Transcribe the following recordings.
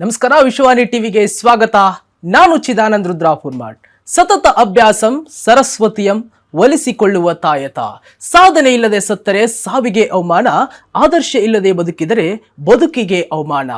ನಮಸ್ಕಾರ, ವಿಶ್ವವಾಣಿ ಟಿವಿಗೆ ಸ್ವಾಗತ. ನಾನು ಚಿದಾನಂದ್ ರುದ್ರ ಫುರ್ಮಾಟ್. ಸತತ ಅಭ್ಯಾಸಂ ಸರಸ್ವತಿಯಂ ಒಲಿಸಿಕೊಳ್ಳುವ ತಾಯತ. ಸಾಧನೆ ಇಲ್ಲದೆ ಸತ್ತರೆ ಸಾವಿಗೆ ಅವಮಾನ, ಆದರ್ಶ ಇಲ್ಲದೆ ಬದುಕಿದರೆ ಬದುಕಿಗೆ ಅವಮಾನ.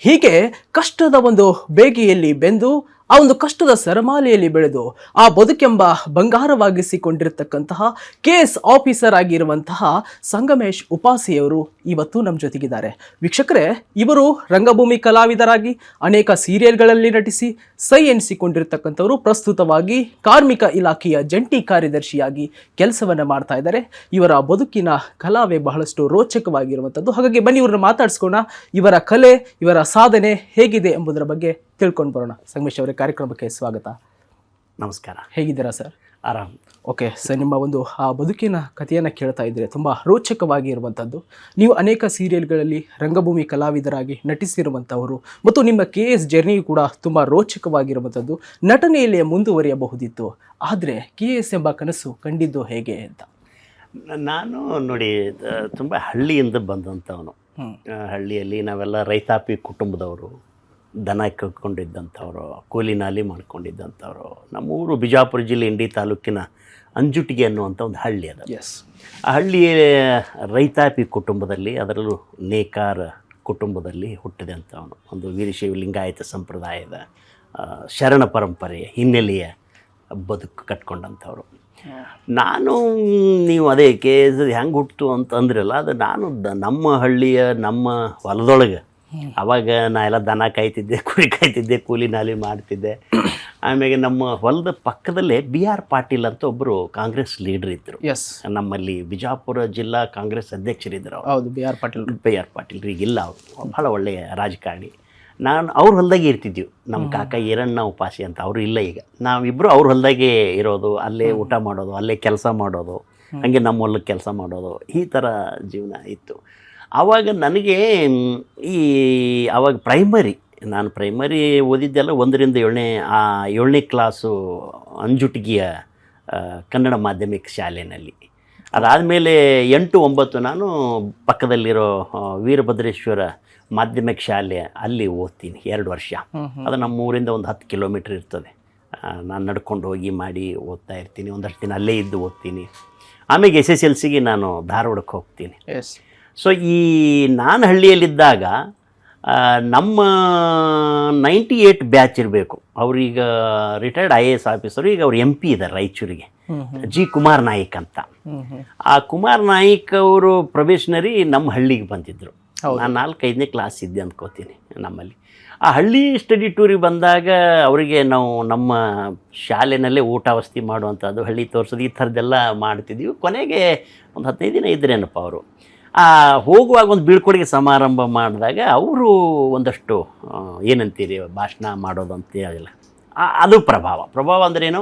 ಹೀಗೆ ಕಷ್ಟದ ಒಂದು ಬೇಗೆಯಲ್ಲಿ ಬೆಂದು ಆ ಒಂದು ಕಷ್ಟದ ಸರಮಾಲೆಯಲ್ಲಿ ಬೆಳೆದು ಆ ಬದುಕೆಂಬ ಬಂಗಾರವಾಗಿಸಿಕೊಂಡಿರತಕ್ಕಂತಹ KS ಆಫೀಸರ್ ಆಗಿರುವಂತಹ ಸಂಗಮೇಶ್ ಉಪಾಸಿಯವರು ಇವತ್ತು ನಮ್ಮ ಜೊತೆಗಿದ್ದಾರೆ. ವೀಕ್ಷಕರೇ, ಇವರು ರಂಗಭೂಮಿ ಕಲಾವಿದರಾಗಿ ಅನೇಕ ಸೀರಿಯಲ್ಗಳಲ್ಲಿ ನಟಿಸಿ ಸೈ ಎನಿಸಿಕೊಂಡಿರ್ತಕ್ಕಂಥವರು. ಪ್ರಸ್ತುತವಾಗಿ ಕಾರ್ಮಿಕ ಇಲಾಖೆಯ ಜಂಟಿ ಕಾರ್ಯದರ್ಶಿಯಾಗಿ ಕೆಲಸವನ್ನ ಮಾಡ್ತಾ ಇದ್ದಾರೆ. ಇವರ ಬದುಕಿನ ಕಲಾವೇ ಬಹಳಷ್ಟು ರೋಚಕವಾಗಿರುವಂಥದ್ದು. ಹಾಗಾಗಿ ಬನ್ನಿ ಇವ್ರನ್ನ ಮಾತಾಡ್ಸ್ಕೋಣ. ಇವರ ಕಲೆ, ಇವರ ಸಾಧನೆ ಹೇಗಿದೆ ಎಂಬುದರ ಬಗ್ಗೆ ತಿಳ್ಕೊಂಡು ಬರೋಣ. ಸಂಗಮೇಶ್ ಅವರೇ, ಕಾರ್ಯಕ್ರಮಕ್ಕೆ ಸ್ವಾಗತ. ನಮಸ್ಕಾರ. ಹೇಗಿದ್ದೀರಾ ಸರ್? ಆರಾಮ್. ಓಕೆ ಸರ್, ನಿಮ್ಮ ಒಂದು ಆ ಬದುಕಿನ ಕಥೆಯನ್ನು ಕೇಳ್ತಾ ಇದ್ರೆ ತುಂಬ ರೋಚಕವಾಗಿ ಇರುವಂಥದ್ದು. ನೀವು ಅನೇಕ ಸೀರಿಯಲ್ಗಳಲ್ಲಿ ರಂಗಭೂಮಿ ಕಲಾವಿದರಾಗಿ ನಟಿಸಿರುವಂಥವರು ಮತ್ತು ನಿಮ್ಮ KS ಜರ್ನಿ ಕೂಡ ತುಂಬ ರೋಚಕವಾಗಿರುವಂಥದ್ದು. ನಟನೆಯಲ್ಲಿ ಮುಂದುವರಿಯಬಹುದಿತ್ತು, ಆದರೆ KS ಎಂಬ ಕನಸು ಕಂಡಿದ್ದು ಹೇಗೆ ಅಂತ? ನಾನು ನೋಡಿ, ತುಂಬ ಹಳ್ಳಿಯಿಂದ ಬಂದಂಥವನು. ಹಳ್ಳಿಯಲ್ಲಿ ನಾವೆಲ್ಲ ರೈತಾಪಿ ಕುಟುಂಬದವರು, ದನ ಕಟ್ಕೊಂಡಿದ್ದಂಥವ್ರು, ಕೂಲಿನಾಲಿ ಮಾಡ್ಕೊಂಡಿದ್ದಂಥವ್ರು. ನಮ್ಮೂರು ಬಿಜಾಪುರ ಜಿಲ್ಲೆ ಇಂಡಿ ತಾಲೂಕಿನ ಅಂಜುಟಿಗೆ ಅನ್ನುವಂಥ ಒಂದು ಹಳ್ಳಿ ಅದು. ಆ ಹಳ್ಳಿಯ ರೈತಾಪಿ ಕುಟುಂಬದಲ್ಲಿ, ಅದರಲ್ಲೂ ನೇಕಾರ ಕುಟುಂಬದಲ್ಲಿ ಹುಟ್ಟಿದಂಥವನು. ಒಂದು ವೀರಶೈವ ಲಿಂಗಾಯತ ಸಂಪ್ರದಾಯದ ಶರಣ ಪರಂಪರೆಯ ಹಿನ್ನೆಲೆಯ ಬದುಕು ಕಟ್ಕೊಂಡಂಥವ್ರು. ನಾನು, ನೀವು ಅದೇ KS ಹೆಂಗೆ ಹುಟ್ಟಿತು ಅಂತ ಅಂದ್ರಲ್ಲ, ಅದು ನಾನು ನಮ್ಮ ಹಳ್ಳಿಯ ನಮ್ಮ ಹೊಲದೊಳಗೆ ಆವಾಗ ನಾ ಎಲ್ಲ ದನ ಕಾಯ್ತಿದ್ದೆ, ಕುರಿ ಕಾಯ್ತಿದ್ದೆ, ಕೂಲಿ ನಾಲಿ ಮಾಡ್ತಿದ್ದೆ. ಆಮೇಲೆ ನಮ್ಮ ಹೊಲದ ಪಕ್ಕದಲ್ಲೇ BR ಪಾಟೀಲ್ ಅಂತ ಒಬ್ಬರು ಕಾಂಗ್ರೆಸ್ ಲೀಡರ್ ಇದ್ದರು. ನಮ್ಮಲ್ಲಿ ಬಿಜಾಪುರ ಜಿಲ್ಲಾ ಕಾಂಗ್ರೆಸ್ ಅಧ್ಯಕ್ಷರಿದ್ದರು. ಹೌದು, BR ಪಾಟೀಲ್ ಈಗಿಲ್ಲ, ಅವರು ಭಾಳ ಒಳ್ಳೆಯ ರಾಜಕಾರಣಿ. ನಾನು ಅವ್ರ ಹೊಲದಾಗೆ ಇರ್ತಿದ್ದೀವಿ. ನಮ್ಮ ಕಾಕ ಈರಣ್ಣ ಉಪಾಸಿ ಅಂತ, ಅವರು ಇಲ್ಲ ಈಗ. ನಾವಿಬ್ಬರು ಅವ್ರ ಹೊಲದಾಗೆ ಇರೋದು, ಅಲ್ಲೇ ಊಟ ಮಾಡೋದು, ಅಲ್ಲೇ ಕೆಲಸ ಮಾಡೋದು, ಹಾಗೆ ನಮ್ಮ ಹೊಲಕ್ಕೆ ಕೆಲಸ ಮಾಡೋದು, ಈ ಥರ ಜೀವನ ಇತ್ತು. ಆವಾಗ ನನಗೆ ಆವಾಗ ನಾನು ಪ್ರೈಮರಿ ಓದಿದ್ದೆಲ್ಲ 1ರಿಂದ 7ನೇ ಕ್ಲಾಸು ಅಂಜುಟಿಗೆಯ ಕನ್ನಡ ಮಾಧ್ಯಮಿಕ ಶಾಲೆಯಲ್ಲಿ. ಅದಾದಮೇಲೆ 8, 9 ನಾನು ಪಕ್ಕದಲ್ಲಿರೋ ವೀರಭದ್ರೇಶ್ವರ ಮಾಧ್ಯಮಿಕ ಶಾಲೆ ಅಲ್ಲಿ ಓದ್ತೀನಿ 2 ವರ್ಷ. ಅದು ನಮ್ಮ ಊರಿಂದ ಒಂದು 10 ಕಿಲೋಮೀಟ್ರ್ ಇರ್ತದೆ. ನಾನು ನಡ್ಕೊಂಡು ಹೋಗಿ ಮಾಡಿ ಓದ್ತಾ ಇರ್ತೀನಿ. ಒಂದಷ್ಟು ದಿನ ಅಲ್ಲೇ ಇದ್ದು ಓದ್ತೀನಿ. ಆಮೇಲೆ SSLCಗೆ ನಾನು ಧಾರವಾಡಕ್ಕೆ ಹೋಗ್ತೀನಿ. ಸೊ ನಾನು ಹಳ್ಳಿಯಲ್ಲಿದ್ದಾಗ ನಮ್ಮ 98 ಬ್ಯಾಚ್ ಇರಬೇಕು. ಅವ್ರೀಗ ರಿಟೈರ್ಡ್ IAS ಆಫೀಸರು, ಈಗ ಅವ್ರು MP ಇದ್ದಾರೆ ರಾಯಚೂರಿಗೆ, G. ಕುಮಾರ್ ನಾಯ್ಕ್ ಅಂತ. ಆ ಕುಮಾರ್ ನಾಯ್ಕ್ ಅವರು ಪ್ರೊಬೇಷನರಿ ನಮ್ಮ ಹಳ್ಳಿಗೆ ಬಂದಿದ್ದರು. ನಾನು 4-5ನೇ ಕ್ಲಾಸ್ ಇದ್ದೆ ಅಂದ್ಕೋತೀನಿ ನಮ್ಮಲ್ಲಿ. ಆ ಹಳ್ಳಿ ಸ್ಟಡಿ ಟೂರಿಗೆ ಬಂದಾಗ ಅವರಿಗೆ ನಾವು ನಮ್ಮ ಶಾಲೆಯಲ್ಲೇ ಊಟ ವಸತಿ ಮಾಡುವಂಥದ್ದು, ಹಳ್ಳಿ ತೋರಿಸೋದು, ಈ ಥರದ್ದೆಲ್ಲ ಮಾಡ್ತಿದ್ದೀವಿ. ಕೊನೆಗೆ ಒಂದು 15 ದಿನ ಇದ್ರೇನಪ್ಪ ಅವರು. ಹೋಗುವಾಗ ಒಂದು ಬೀಳ್ಕೊಡುಗೆ ಸಮಾರಂಭ ಮಾಡಿದಾಗ ಅವರು ಒಂದಷ್ಟು ಏನಂತೀರಿ ಭಾಷಣ ಮಾಡೋದು ಅಂತ ಹೇಳಿಲ್ಲ. ಅದು ಪ್ರಭಾವ ಅಂದ್ರೇನು,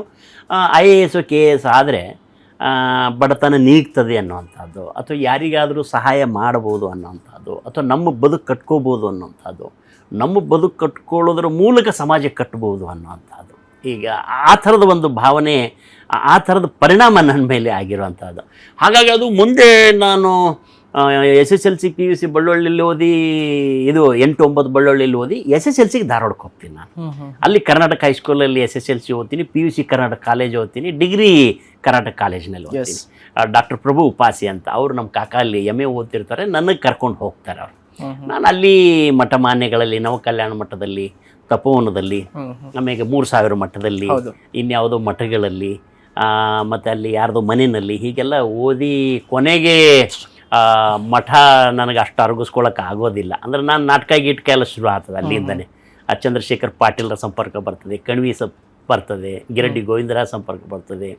IAS KS ಆದರೆ ಬಡತನ ನೀಗ್ತದೆ ಅನ್ನೋವಂಥದ್ದು, ಅಥವಾ ಯಾರಿಗಾದರೂ ಸಹಾಯ ಮಾಡ್ಬೋದು ಅನ್ನೋವಂಥದ್ದು, ಅಥವಾ ನಮ್ಮ ಬದುಕು ಕಟ್ಕೋಬೋದು ಅನ್ನೋವಂಥದ್ದು, ನಮ್ಮ ಬದುಕು ಕಟ್ಕೊಳ್ಳೋದ್ರ ಮೂಲಕ ಸಮಾಜ ಕಟ್ಬೋದು ಅನ್ನೋವಂಥದ್ದು. ಈಗ ಆ ಥರದ ಒಂದು ಭಾವನೆ, ಆ ಥರದ ಪರಿಣಾಮ ನನ್ನ ಮೇಲೆ ಆಗಿರೋವಂಥದ್ದು. ಹಾಗಾಗಿ ಅದು ಮುಂದೆ ನಾನು SSLC PUC ಬಳ್ಳೊಳ್ಳಿಯಲ್ಲಿ ಓದಿ, ಇದು 8-9 ಬಳ್ಳೊಳ್ಳಿಯಲ್ಲಿ ಓದಿ SSLCಗೆ ಧಾರವಾಡಕ್ಕೆ ಹೋಗ್ತೀನಿ ನಾನು. ಅಲ್ಲಿ ಕರ್ನಾಟಕ ಹೈಸ್ಕೂಲಲ್ಲಿ SSLC ಓದ್ತೀನಿ, PUC ಕರ್ನಾಟಕ ಕಾಲೇಜ್ ಓದ್ತೀನಿ, ಡಿಗ್ರಿ ಕರ್ನಾಟಕ ಕಾಲೇಜಿನಲ್ಲಿ ಓದ್ತೀನಿ. ಡಾಕ್ಟರ್ ಪ್ರಭು ಉಪಾಸಿ ಅಂತ ಅವರು ನಮ್ಮ ಕಾಕ ಅಲ್ಲಿ MA ಓದ್ತಿರ್ತಾರೆ, ನನಗೆ ಕರ್ಕೊಂಡು ಹೋಗ್ತಾರೆ ಅವರು. ನಾನು ಅಲ್ಲಿ ಮಠಮಾನ್ಯಗಳಲ್ಲಿ, ನವಕಲ್ಯಾಣ ಮಠದಲ್ಲಿ, ತಪೋವನದಲ್ಲಿ, ಆಮೇಲೆ 3000 ಮಠದಲ್ಲಿ, ಇನ್ಯಾವುದೋ ಮಠಗಳಲ್ಲಿ, ಮತ್ತು ಅಲ್ಲಿ ಯಾರ್ದೋ ಮನೆಯಲ್ಲಿ ಹೀಗೆಲ್ಲ ಓದಿ ಕೊನೆಗೆ ಮಠ ನನಗೆ ಅಷ್ಟು ಅರಗಿಸ್ಕೊಳ್ಳೋಕೆ ಆಗೋದಿಲ್ಲ. ಅಂದರೆ ನಾನು ನಾಟಕ ಎಲ್ಲ ಶುರು ಆಗ್ತದೆ ಅಲ್ಲಿಂದನೇ. ಚಂದ್ರಶೇಖರ್ ಪಾಟೀಲ್ರ ಸಂಪರ್ಕ ಬರ್ತದೆ, ಕಣ್ವಿ ಬರ್ತದೆ, ಗಿರಡ್ಡಿ ಗೋವಿಂದರಾಜ್ ಸಂಪರ್ಕ ಬರ್ತದೆ,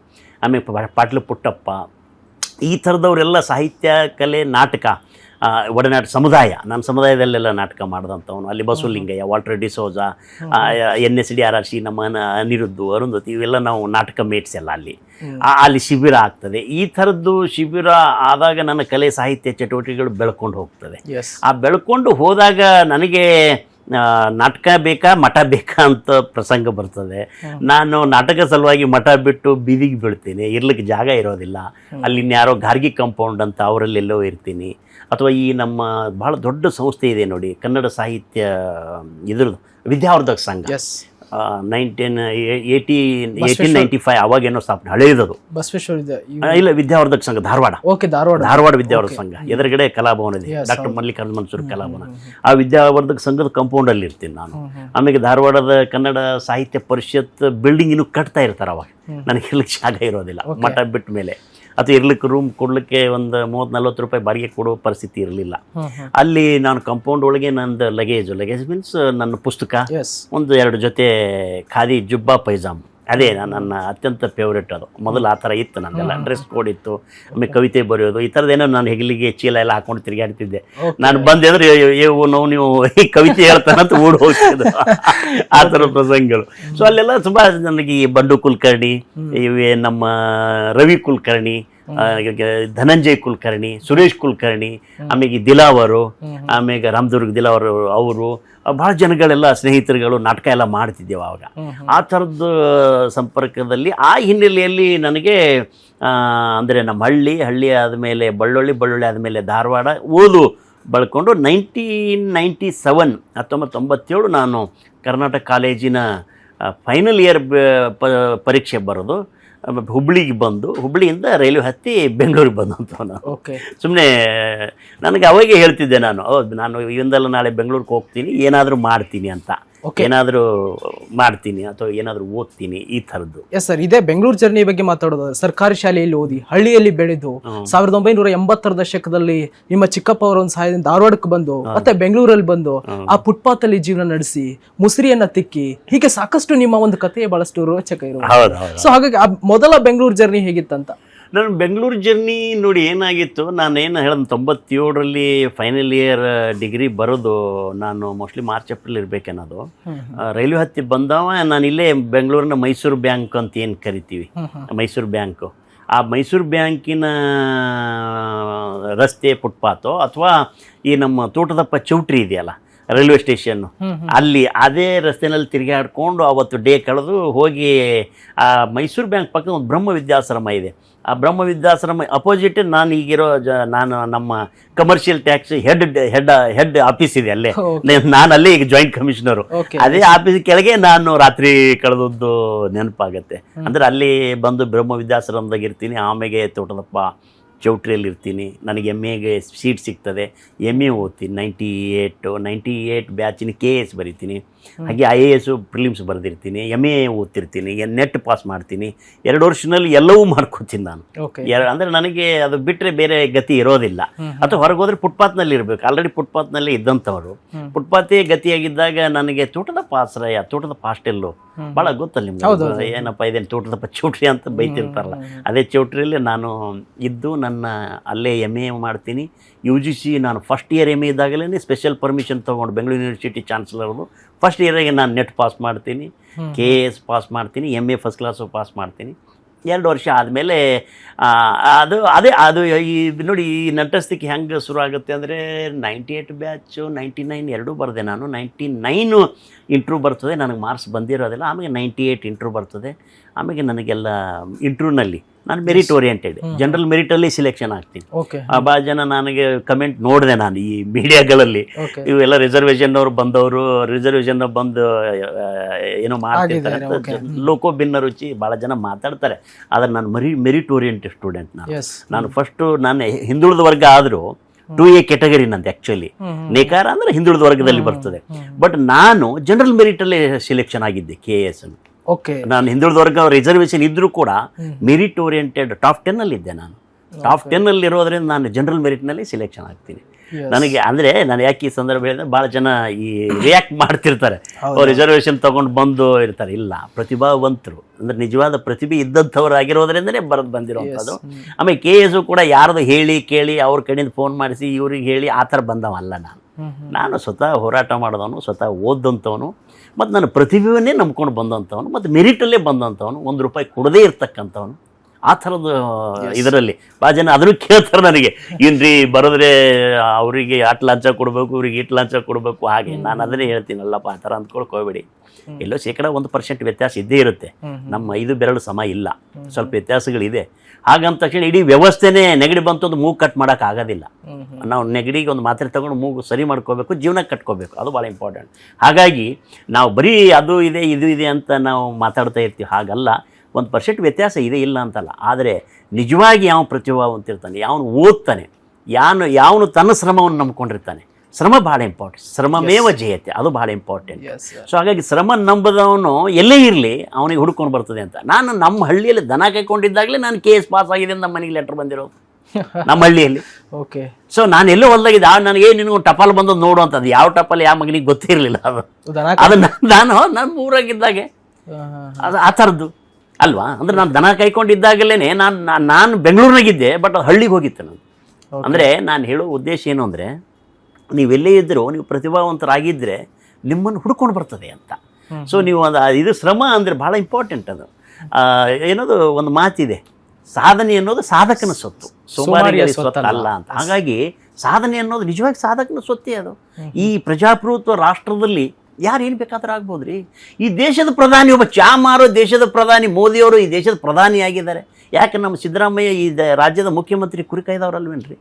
ಆಮೇಲೆ ಪಾಟೀಲ್ ಪುಟ್ಟಪ್ಪ, ಈ ಥರದವರೆಲ್ಲ ಸಾಹಿತ್ಯ, ಕಲೆ, ನಾಟಕ, ಒಡನಾಟ ಸಮುದಾಯ, ನಾನು ಸಮುದಾಯದಲ್ಲೆಲ್ಲ ನಾಟಕ ಮಾಡಿದಂಥವನು. ಅಲ್ಲಿ ಬಸವಲಿಂಗಯ್ಯ, ವಾಲ್ಟರ್ ಡಿಸೋಜ, NSDRR, ನಮ್ಮ ಅನಿರುದ್ಧು, ಅರುಂಧತಿ, ಇವೆಲ್ಲ ನಾವು ನಾಟಕ ಮೇಟ್ಸ್ ಎಲ್ಲ ಅಲ್ಲಿ ಶಿಬಿರ ಆಗ್ತದೆ. ಈ ಥರದ್ದು ಶಿಬಿರ ಆದಾಗ ನನ್ನ ಕಲೆ ಸಾಹಿತ್ಯ ಚಟುವಟಿಕೆಗಳು ಬೆಳ್ಕೊಂಡು ಹೋಗ್ತದೆ. ಆ ಬೆಳ್ಕೊಂಡು ಹೋದಾಗ ನನಗೆ ನಾಟಕ ಬೇಕಾ ಮಠ ಬೇಕಾ ಅಂತ ಪ್ರಸಂಗ ಬರ್ತದೆ. ನಾನು ನಾಟಕ ಸಲುವಾಗಿ ಮಠ ಬಿಟ್ಟು ಬೀದಿಗೆ ಬೀಳ್ತೀನಿ, ಇರ್ಲಿಕ್ಕೆ ಜಾಗ ಇರೋದಿಲ್ಲ. ಅಲ್ಲಿ ಇನ್ಯಾರೋ ಗಾರ್ಗಿ ಕಾಂಪೌಂಡ್ ಅಂತ ಅವರಲ್ಲೆಲ್ಲೋ ಇರ್ತೀನಿ. ಅಥವಾ ಈ ನಮ್ಮ ಭಾಳ ದೊಡ್ಡ ಸಂಸ್ಥೆ ಇದೆ ನೋಡಿ, ಕನ್ನಡ ಸಾಹಿತ್ಯ ಇದ್ರದ್ದು ವಿದ್ಯಾವರ್ಧಕ ಸಂಘ, ಎಸ್ 1895 ಅವಾಗೇನೋ ಸ್ಥಾಪನೆ, ಹಳೆಯದದು. ಬಸವೇಶ್ವರ ಇಲ್ಲ, ವಿದ್ಯಾವರ್ಧಕ ಸಂಘ ಧಾರವಾಡ, ಓಕೆ, ಧಾರವಾಡ ವಿದ್ಯಾವರ್ಧಕ ಸಂಘ ಎದುರುಗಡೆ ಕಲಾಭವನ ಇದೆ, ಡಾಕ್ಟರ್ ಮಲ್ಲಿಕಾರ್ಜುನ ಮನ್ಸೂರ್ ಕಲಾಭವನ. ಆ ವಿದ್ಯಾವರ್ಧಕ ಸಂಘದ ಕಾಂಪೌಂಡಲ್ಲಿ ಇರ್ತೀನಿ ನಾನು. ಆಮೇಲೆ ಧಾರವಾಡದ ಕನ್ನಡ ಸಾಹಿತ್ಯ ಪರಿಷತ್ ಬಿಲ್ಡಿಂಗ್ ಇನ್ನೂ ಕಟ್ತಾ ಇರ್ತಾರೆ ಅವಾಗ. ನನಗೆ ಇರ್ಲಿಕ್ಕೆ ಜಾಗ ಇರೋದಿಲ್ಲ ಮಠ ಬಿಟ್ಟ ಮೇಲೆ, ಅಥವಾ ಇರ್ಲಿಕ್ಕೆ ರೂಮ್ ಕೊಡ್ಲಿಕ್ಕೆ ಒಂದು 30-40 ರೂಪಾಯಿ ಬಾಡಿಗೆ ಕೊಡೋ ಪರಿಸ್ಥಿತಿ ಇರಲಿಲ್ಲ. ಅಲ್ಲಿ ನಾನು ಕಾಂಪೌಂಡ್ ಒಳಗೆ ನಂದು ಲಗೇಜ್ ಮೀನ್ಸ್ ನನ್ನ ಪುಸ್ತಕ, ಒಂದು 2 ಜೊತೆ ಖಾದಿ ಜುಬ್ಬಾ ಪೈಜಾಮ್, ಅದೇ ನನ್ನ ಅತ್ಯಂತ ಫೇವ್ರೇಟ್. ಅದು ಮೊದಲು ಆ ಥರ ಇತ್ತು, ನಂದೆಲ್ಲ ಡ್ರೆಸ್ ಕೋಡ್ ಇತ್ತು. ಆಮೇಲೆ ಕವಿತೆ ಬರೆಯೋದು ಈ ಥರದ್ದೇನೋ ನಾನು ಹೆಗಲಿಗೆ ಚೀಲ ಎಲ್ಲ ಹಾಕೊಂಡು ತಿರುಗಾಡ್ತಿದ್ದೆ. ನಾನು ಬಂದೆ ಅಂದರೆ ನೀವು ಈ ಕವಿತೆ ಹೇಳ್ತಾನಂತ ಓಡಿ ಹೋಗ್ತಿದ್ದು ಆ ಥರ ಪ್ರಸಂಗಗಳು. ಸೊ ಅಲ್ಲೆಲ್ಲ ತುಂಬ ನನಗೆ ಈ ಬಂಡು ಕುಲಕರ್ಣಿ, ಇವೇ ನಮ್ಮ ರವಿ ಕುಲಕರ್ಣಿ, ಧನಂಜಯ್ ಕುಲಕರ್ಣಿ, ಸುರೇಶ್ ಕುಲಕರ್ಣಿ, ಆಮೇಲೆ ದಿಲಾವರು, ಆಮೇಲೆ ರಾಮದುರ್ಗ ದಿಲಾವರು, ಅವರು ಭಾಳ ಜನಗಳೆಲ್ಲ ಸ್ನೇಹಿತರುಗಳು ನಾಟಕ ಎಲ್ಲ ಮಾಡ್ತಿದ್ದೇವೆ ಆವಾಗ. ಆ ಥರದ್ದು ಸಂಪರ್ಕದಲ್ಲಿ ಆ ಹಿನ್ನೆಲೆಯಲ್ಲಿ ನನಗೆ ಅಂದರೆ ನಮ್ಮ ಹಳ್ಳಿ ಆದಮೇಲೆ ಬಳ್ಳೊಳ್ಳಿ ಆದಮೇಲೆ ಧಾರವಾಡ ಓದು ಬಳಕೊಂಡು 1997 ನಾನು ಕರ್ನಾಟಕ ಕಾಲೇಜಿನ ಫೈನಲ್ ಇಯರ್ ಪರೀಕ್ಷೆ ಬರೋದು, ಹುಬ್ಳಿಗೆ ಬಂದು ಹುಬ್ಳಿಯಿಂದ ರೈಲ್ವೆ ಹತ್ತಿ ಬೆಂಗಳೂರಿಗೆ ಬಂದಂತ ನಾನು. ಸುಮ್ಮನೆ ನನಗೆ ಅವಾಗೆ ಹೇಳ್ತಿದ್ದೆ ನಾನು, ನಾನು ಇವೊಂದಲ್ಲ ನಾಳೆ ಬೆಂಗಳೂರಿಗೆ ಹೋಗ್ತೀನಿ, ಏನಾದರೂ ಮಾಡ್ತೀನಿ ಅಂತ, ಏನಾದರೂ ಮಾಡ್ತೀನಿ ಅಥವಾ ಏನಾದರೂ ಓದ್ತೀನಿ, ಈ ಥರದ್ದು. ಎಸ್ ಸರ್, ಇದೇ ಬೆಂಗಳೂರು ಜರ್ನಿ ಬಗ್ಗೆ ಮಾತಾಡೋದು. ಸರ್ಕಾರಿ ಶಾಲೆಯಲ್ಲಿ ಓದಿ ಹಳ್ಳಿಯಲ್ಲಿ ಬೆಳೆದು 1980ರ ದಶಕದಲ್ಲಿ ನಿಮ್ಮ ಚಿಕ್ಕಪ್ಪ ಅವರ ಒಂದು ಸಹಾಯದಿಂದ ಧಾರವಾಡಕ್ಕೆ ಬಂದು ಮತ್ತೆ ಬೆಂಗಳೂರಲ್ಲಿ ಬಂದು ಆ ಫುಟ್ಪಾತ್ ಅಲ್ಲಿ ಜೀವನ ನಡೆಸಿ ಮುಸುರಿಯನ್ನ ತಿಕ್ಕಿ, ಹೀಗೆ ಸಾಕಷ್ಟು ನಿಮ್ಮ ಒಂದು ಕಥೆಯೇ ಬಹಳಷ್ಟು ರೋಚಕ ಇರೋದು. ಸೊ ಹಾಗಾಗಿ ಮೊದಲ ಬೆಂಗಳೂರು ಜರ್ನಿ ಹೇಗಿತ್ತಂತ? ನಾನು ಬೆಂಗಳೂರು ಜರ್ನಿ ನೋಡಿ ಏನಾಗಿತ್ತು, ನಾನೇನು ಹೇಳಿದ 97ರಲ್ಲಿ ಫೈನಲ್ ಇಯರ್ ಡಿಗ್ರಿ ಬರೋದು ನಾನು ಮೋಸ್ಟ್ಲಿ ಮಾರ್ಚ್-ಏಪ್ರಿಲ್ ಇರಬೇಕನ್ನೋದು. ರೈಲ್ವೆ ಹತ್ತಿ ಬಂದವ ನಾನು ಇಲ್ಲೇ ಬೆಂಗಳೂರಿನ ಮೈಸೂರು ಬ್ಯಾಂಕ್ ಅಂತ ಏನು ಕರಿತೀವಿ, ಮೈಸೂರು ಬ್ಯಾಂಕು, ಆ ಮೈಸೂರು ಬ್ಯಾಂಕಿನ ರಸ್ತೆ ಫುಟ್ಪಾತು ಅಥವಾ ಈ ನಮ್ಮ ತೋಟದಪ್ಪ ಚೌಟ್ರಿ ಇದೆಯಲ್ಲ ರೈಲ್ವೆ ಸ್ಟೇಷನ್ನು, ಅಲ್ಲಿ ಅದೇ ರಸ್ತೆಯಲ್ಲಿ ತಿರುಗಾಡ್ಕೊಂಡು ಅವತ್ತು ಡೇ ಕಳೆದು ಹೋಗಿ ಆ ಮೈಸೂರು ಬ್ಯಾಂಕ್ ಪಕ್ಕ ಒಂದು ಬ್ರಹ್ಮ ವಿದ್ಯಾಶ್ರಮ ಇದೆ. ಆ ಬ್ರಹ್ಮ ವಿದ್ಯಾಶ್ರಮ ಅಪೋಸಿಟ್ ನಾನು ಈಗಿರೋ ನಾನು ನಮ್ಮ ಕಮರ್ಷಿಯಲ್ ಟ್ಯಾಕ್ಸ್ ಹೆಡ್ ಆಫೀಸ್ ಇದೆ ಅಲ್ಲೇ, ನಾನು ಅಲ್ಲೇ ಈಗ ಜಾಯಿಂಟ್ ಕಮಿಷನರು. ಅದೇ ಆಫೀಸ್ ಕೆಳಗೆ ನಾನು ರಾತ್ರಿ ಕಳೆದದ್ದು ನೆನಪಾಗತ್ತೆ. ಅಂದರೆ ಅಲ್ಲಿ ಬಂದು ಬ್ರಹ್ಮ ವಿದ್ಯಾಶ್ರಮದಾಗ ಇರ್ತೀನಿ, ಆಮೇಲೆ ತೋಟದಪ್ಪ ಚೌಟ್ರಿಯಲ್ಲಿ ಇರ್ತೀನಿ. ನನಗೆ MAಗೆ ಸೀಟ್ ಸಿಗ್ತದೆ, MA ಓದ್ತೀನಿ. 98 ಬ್ಯಾಚಿನ KS ಬರಿತೀನಿ, ಹಾಗೆ IAS ಪ್ರಿಲಿಮ್ಸ್ ಬರೆದಿರ್ತೀನಿ, MA ಓದ್ತಿರ್ತೀನಿ, ನೆಟ್ ಪಾಸ್ ಮಾಡ್ತೀನಿ. 2 ವರ್ಷದಲ್ಲಿ ಎಲ್ಲವೂ ಮಾಡ್ಕೊತೀನಿ ನಾನು. ಅಂದರೆ ನನಗೆ ಅದು ಬಿಟ್ಟರೆ ಬೇರೆ ಗತಿ ಇರೋದಿಲ್ಲ. ಅಥವಾ ಹೊರಗೆ ಹೋದ್ರೆ ಫುಟ್ಪಾತ್ನಲ್ಲಿ ಇರಬೇಕು, ಆಲ್ರೆಡಿ ಫುಟ್ಪಾತ್ನಲ್ಲಿ ಇದ್ದಂಥವ್ರು. ಫುಟ್ಪಾತೇ ಗತಿಯಾಗಿದ್ದಾಗ ನನಗೆ ತೋಟದಪ್ಪ ಆಶ್ರಯ, ತೋಟದಪ್ಪ ಹಾಸ್ಟೆಲ್ಲು ಭಾಳ ಗೊತ್ತಲ್ಲ ನಿಮ್ಗೆ, ಏನಪ್ಪ ಇದೇನು ತೋಟದಪ್ಪ ಚೌಟ್ರಿ ಅಂತ ಬೈತಿರ್ತಾರಲ್ಲ, ಅದೇ ಚೌಟ್ರಿಯಲ್ಲಿ ನಾನು ಇದ್ದು ನನ್ನ ಅಲ್ಲೇ MA ಮಾಡ್ತೀನಿ. UGC ನಾನು ಫಸ್ಟ್ ಇಯರ್ MA ಇದ್ದಾಗಲೇ ಸ್ಪೆಷಲ್ ಪರ್ಮಿಷನ್ ತೊಗೊಂಡು ಬೆಂಗಳೂರು ಯೂನಿವರ್ಸಿಟಿ ಚಾನ್ಸಲರ್ದು ಫಸ್ಟ್ ಇಯರಿಗೆ ನಾನು ನೆಟ್ ಪಾಸ್ ಮಾಡ್ತೀನಿ, KS ಪಾಸ್ ಮಾಡ್ತೀನಿ, MA ಫಸ್ಟ್ ಕ್ಲಾಸು ಪಾಸ್ ಮಾಡ್ತೀನಿ. 2 ವರ್ಷ ಆದಮೇಲೆ ಅದು ಈ ನೋಡಿ ಈ ನಟಸ್ಥಿಕೆ ಹೆಂಗೆ ಶುರು ಆಗುತ್ತೆ ಅಂದರೆ 98 ಬ್ಯಾಚು 99 ಎರಡೂ ಬರೆದೆ ನಾನು. 99 ಇಂಟ್ರ್ಯೂ ಬರ್ತದೆ, ನನಗೆ ಮಾರ್ಕ್ಸ್ ಬಂದಿರೋದಿಲ್ಲ. ಆಮೇಲೆ 98 ಇಂಟ್ರ್ಯೂ ಬರ್ತದೆ. ಆಮೇಲೆ ನನಗೆಲ್ಲ ಇಂಟ್ರ್ಯೂನಲ್ಲಿ ನಾನು ಮೆರಿಟ್ ಓರಿಯೆಂಟೆಡ್, ಜನರಲ್ ಮೆರಿಟಲ್ಲಿ ಸಿಲೆಕ್ಷನ್ ಆಗ್ತೀನಿ. ಭಾಳ ಜನ ನನಗೆ ಕಮೆಂಟ್ ನೋಡಿದೆ ನಾನು ಈ ಮೀಡಿಯಾಗಳಲ್ಲಿ, ಇವೆಲ್ಲ ರಿಸರ್ವೇಷನ್ನವ್ರು ಬಂದವರು ರಿಸರ್ವೇಷನ್ ಬಂದು ಏನೋ ಮಾಡ್ತಿರ್ತಾರೆ ಅಂತ ಲೋಕೋ ಭಿನ್ನ ರುಚಿ ಭಾಳ ಜನ ಮಾತಾಡ್ತಾರೆ. ಆದರೆ ನಾನು ಮೆರಿಟ್ ಓರಿಯೆಂಟೆಡ್ ಸ್ಟೂಡೆಂಟ್. ನಾನು ಫಸ್ಟು ನಾನು ಹಿಂದುಳಿದ ವರ್ಗ ಆದರೂ 2A ಕೆಟಗರಿ ನಂದು ಆ್ಯಕ್ಚುಲಿ. ನೇಕಾರ ಅಂದರೆ ಹಿಂದುಳಿದ ವರ್ಗದಲ್ಲಿ ಬರ್ತದೆ. ಬಟ್ ನಾನು ಜನರಲ್ ಮೆರಿಟಲ್ಲಿ ಸಿಲೆಕ್ಷನ್ ಆಗಿದ್ದೆ KS. ನಾನು ಹಿಂದುಳಿದ ವರ್ಗ ರಿಸರ್ವೇಷನ್ ಇದ್ರೂ ಕೂಡ ಮೆರಿಟ್ ಓರಿಯೆಂಟೆಡ್ ಟಾಪ್ 10 ಅಲ್ಲಿ ಇದ್ದೆ. ನಾನು ಟಾಪ್ 10 ಅಲ್ಲಿ ಇರೋದ್ರಿಂದ ನಾನು ಜನರಲ್ ಮೆರಿಟ್ನಲ್ಲಿ ಸಿಲೆಕ್ಷನ್ ಆಗ್ತೀನಿ. ನನಗೆ ಅಂದರೆ ನಾನು ಯಾಕೆ ಈ ಸಂದರ್ಭ ಹೇಳಿದ್ರೆ ಭಾಳ ಜನ ಈ ರಿಯಾಕ್ಟ್ ಮಾಡ್ತಿರ್ತಾರೆ, ರಿಸರ್ವೇಷನ್ ತೊಗೊಂಡು ಬಂದು ಇರ್ತಾರೆ. ಇಲ್ಲ, ಪ್ರತಿಭಾವಂತರು ಅಂದರೆ ನಿಜವಾದ ಪ್ರತಿಭೆ ಇದ್ದಂಥವ್ರು ಆಗಿರೋದ್ರಿಂದನೇ ಬಂದಿರೋವಂಥದ್ದು. ಆಮೇಲೆ KS ಕೂಡ ಯಾರ್ದು ಹೇಳಿ ಕೇಳಿ ಅವ್ರ ಕಡೆಯಿಂದ ಫೋನ್ ಮಾಡಿಸಿ ಇವ್ರಿಗೆ ಹೇಳಿ ಆ ಥರ ಬಂದವಲ್ಲ. ನಾನು ಸ್ವತಃ ಹೋರಾಟ ಮಾಡಿದವನು, ಸ್ವತಃ ಓದಂಥವನು, ಮತ್ತು ನನ್ನ ಪ್ರತಿಭೆಯನ್ನೇ ನಂಬ್ಕೊಂಡು ಬಂದಂಥವನು, ಮತ್ತು ಮೆರಿಟಲ್ಲೇ ಬಂದಂಥವನು, 1 ರೂಪಾಯಿ ಕೊಡದೇ ಇರ್ತಕ್ಕಂಥವನು. ಆ ಥರದ ಇದರಲ್ಲಿ ಭಾಳ ಜನ ಅದನ್ನು ಕೇಳ್ತಾರೆ ನನಗೆ, ಏನ್ರಿ ಬರೋದ್ರೆ ಅವರಿಗೆ ಅಟ್ ಲಂಚ ಕೊಡಬೇಕು, ಇವ್ರಿಗೆ ಇಟ್ ಲಂಚ ಕೊಡಬೇಕು, ಹಾಗೆ ನಾನು ಅದನ್ನೇ ಹೇಳ್ತೀನಲ್ಲಪ್ಪ ಆ ಥರ ಅಂದ್ಕೊಳಕ್ಕೆ ಹೋಗ್ಬೇಡಿ. ಎಲ್ಲೋ 1% ವ್ಯತ್ಯಾಸ ಇದ್ದೇ ಇರುತ್ತೆ. ನಮ್ಮ 5 ಬೆರಳು ಸಮ ಇಲ್ಲ, ಸ್ವಲ್ಪ ವ್ಯತ್ಯಾಸಗಳಿದೆ. ಹಾಗಂತ ತಕ್ಷಣ ಇಡೀ ವ್ಯವಸ್ಥೆನೇ ನೆಗಡಿ ಬಂತು ಒಂದು ಮೂಗು ಕಟ್ ಮಾಡೋಕೆ ಆಗೋದಿಲ್ಲ. ನಾವು ನೆಗಡಿಗೆ ಒಂದು ಮಾತ್ರೆ ತಗೊಂಡು ಮೂಗು ಸರಿ ಮಾಡ್ಕೋಬೇಕು, ಜೀವನ ಕಟ್ಕೋಬೇಕು, ಅದು ಭಾಳ ಇಂಪಾರ್ಟೆಂಟ್. ಹಾಗಾಗಿ ನಾವು ಬರೀ ಅದು ಇದೆ ಇದು ಇದೆ ಅಂತ ನಾವು ಮಾತಾಡ್ತಾ ಇರ್ತೀವಿ, ಹಾಗಲ್ಲ. 1% ವ್ಯತ್ಯಾಸ ಇದೆ, ಇಲ್ಲ ಅಂತಲ್ಲ. ಆದರೆ ನಿಜವಾಗಿ ಯಾವ ಪ್ರತಿಭಾವಂತಿರ್ತಾನೆ, ಯಾವನು ಓದ್ತಾನೆ, ಯಾವನು ತನ್ನ ಶ್ರಮವನ್ನು ನಂಬ್ಕೊಂಡಿರ್ತಾನೆ, ಶ್ರಮ ಭಾಳ ಇಂಪಾರ್ಟೆಂಟ್. ಶ್ರಮಮೇವ ಜಯತೆ, ಅದು ಭಾಳ ಇಂಪಾರ್ಟೆಂಟ್. ಸೊ ಹಾಗಾಗಿ ಶ್ರಮ ನಂಬದವನು ಎಲ್ಲೇ ಇರಲಿ ಅವನಿಗೆ ಹುಡ್ಕೊಂಡು ಬರ್ತದೆ ಅಂತ. ನಾನು ನಮ್ಮ ಹಳ್ಳಿಯಲ್ಲಿ ದನ ಕಾಯ್ಕೊಂಡಿದ್ದಾಗಲೇ ನಾನು KS ಪಾಸ್ ಆಗಿದೆ ಅಂತ ನಮ್ಮ ಮನೆಗೆ ಲೆಟ್ರ್ ಬಂದಿರೋದು ನಮ್ಮ ಹಳ್ಳಿಯಲ್ಲಿ. ಓಕೆ. ಸೊ ನಾನು ಎಲ್ಲೋ ಹೊಲ್ದಾಗಿದ್ದೆ, ನನಗೆ ನಿನಗೆ ಟಪಾಲ್ ಬಂದದ್ದು ನೋಡು ಅಂತದ್ದು. ಯಾವ ಟಪಾಲ್ ಯಾವ ಮಗನಿಗೆ ಗೊತ್ತಿರಲಿಲ್ಲ ಅದು ನಾನು ಊರಾಗಿದ್ದಾಗೆ ಅದು ಆ ಥರದ್ದು ಅಲ್ವಾ. ಅಂದರೆ ನಾನು ದನ ಕಾಯ್ಕೊಂಡಿದ್ದಾಗಲೇ ನಾನು ಬೆಂಗಳೂರಿನಾಗಿದ್ದೆ, ಬಟ್ ಅದು ಹಳ್ಳಿಗೆ ಹೋಗಿತ್ತು ನಾನು. ಅಂದರೆ ನಾನು ಹೇಳೋ ಉದ್ದೇಶ ಏನು ಅಂದರೆ, ನೀವೆಲ್ಲೇ ಇದ್ದರೂ ನೀವು ಪ್ರತಿಭಾವಂತರಾಗಿದ್ದರೆ ನಿಮ್ಮನ್ನು ಹುಡ್ಕೊಂಡು ಬರ್ತದೆ ಅಂತ. ಸೊ ನೀವು ಇದು ಶ್ರಮ ಅಂದರೆ ಭಾಳ ಇಂಪಾರ್ಟೆಂಟ್. ಅದು ಏನದು ಒಂದು ಮಾತಿದೆ, ಸಾಧನೆ ಅನ್ನೋದು ಸಾಧಕನ ಸೊತ್ತು, ಸೋಮಾರಿಯ ಸ್ವತ್ತು ಅಲ್ಲ ಅಂತ. ಹಾಗಾಗಿ ಸಾಧನೆ ಅನ್ನೋದು ನಿಜವಾಗಿ ಸಾಧಕನ ಸ್ವತ್ತೇ. ಅದು ಈ ಪ್ರಜಾಪ್ರಭುತ್ವ ರಾಷ್ಟ್ರದಲ್ಲಿ ಯಾರು ಏನು ಬೇಕಾದ್ರೂ ಆಗ್ಬೋದು ರೀ. ಈ ದೇಶದ ಪ್ರಧಾನಿ, ಒಬ್ಬ ಚಾ ಮಾರೋ ದೇಶದ ಪ್ರಧಾನಿ ಮೋದಿಯವರು ಈ ದೇಶದ ಪ್ರಧಾನಿ ಆಗಿದ್ದಾರೆ. ಯಾಕೆ ನಮ್ಮ ಸಿದ್ದರಾಮಯ್ಯ ಈ ರಾಜ್ಯದ ಮುಖ್ಯಮಂತ್ರಿ ಕುರಿ ಕಾಯ್ದವ್ರಲ್ವೇನ್ರಿ?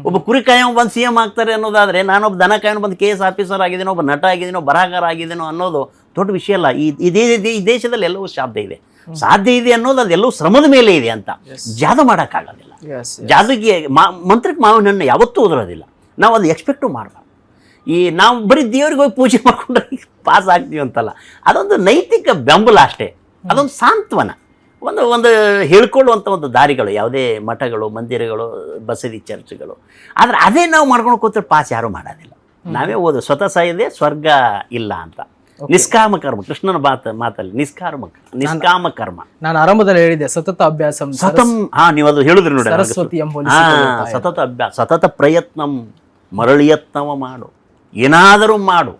ಒಬ್ಬ ಕುರಿ ಕಾಯೋ ಬಂದು CM ಆಗ್ತಾರೆ ಅನ್ನೋದಾದರೆ, ನಾನೊಬ್ಬ ದನ ಕಾಯೋನು ಬಂದು KS ಆಫೀಸರ್ ಆಗಿದ್ದೀನೋ, ಒಬ್ಬ ನಟ ಆಗಿದ್ದೀನೋ, ಬರಹಗಾರ ಆಗಿದ್ದೀನೋ ಅನ್ನೋದು ದೊಡ್ಡ ವಿಷಯ ಅಲ್ಲ. ಈ ದೇಶದಲ್ಲಿ ಎಲ್ಲವೂ ಸಾಧ್ಯ ಇದೆ ಅನ್ನೋದು ಅದೆಲ್ಲವೂ ಶ್ರಮದ ಮೇಲೆ ಇದೆ ಅಂತ. ಜಾದು ಮಾಡೋಕ್ಕಾಗೋದಿಲ್ಲ. ಜಾದುಗೆ ಮಂತ್ರಕ್ಕೆ ಮಾವಿನ ಹಣ್ಣು ಯಾವತ್ತೂ ಉದುರೋದಿಲ್ಲ. ನಾವು ಅದು ಎಕ್ಸ್ಪೆಕ್ಟು ಮಾಡಬಾರ್ದು. ನಾವು ಬರೀ ದೇವ್ರಿಗೆ ಹೋಗಿ ಪೂಜೆ ಮಾಡ್ಕೊಂಡ್ರೆ ಪಾಸ್ ಆಗ್ತೀವಿ ಅಂತಲ್ಲ, ಅದೊಂದು ನೈತಿಕ ಬೆಂಬಲ ಅಷ್ಟೇ. ಅದೊಂದು ಸಾಂತ್ವನ, ಒಂದು ಹೇಳ್ಕೊಳ್ಳುವಂಥ ಒಂದು ದಾರಿಗಳು, ಯಾವುದೇ ಮಠಗಳು, ಮಂದಿರಗಳು, ಬಸದಿ, ಚರ್ಚ್ಗಳು. ಆದರೆ ಅದೇ ನಾವು ಮಾಡ್ಕೊಂಡು ಕೂತ್ರೆ ಪಾಸ್ ಯಾರೂ ಮಾಡೋದಿಲ್ಲ. ನಾವೇ ಓದು ಸ್ವತಃ ಸಾಯದೆ ಸ್ವರ್ಗ ಇಲ್ಲ ಅಂತ. ನಿಷ್ಕಾಮ ಕರ್ಮ, ಕೃಷ್ಣನ ಮಾತಲ್ಲಿ ನಿಷ್ಕಾಮ ಕರ್ಮ. ನಾನು ಆರಂಭದಲ್ಲಿ ಹೇಳಿದೆ ಸತತ ಅಭ್ಯಾಸ ನೀವು ಅದು ಹೇಳಿದ್ರಿ ನೋಡಿ, ಸತತ ಅಭ್ಯಾಸ, ಸತತ ಪ್ರಯತ್ನಂ ಮರಳಿಯತ್ನವ ಮಾಡು, ಏನಾದರೂ ಮಾಡು,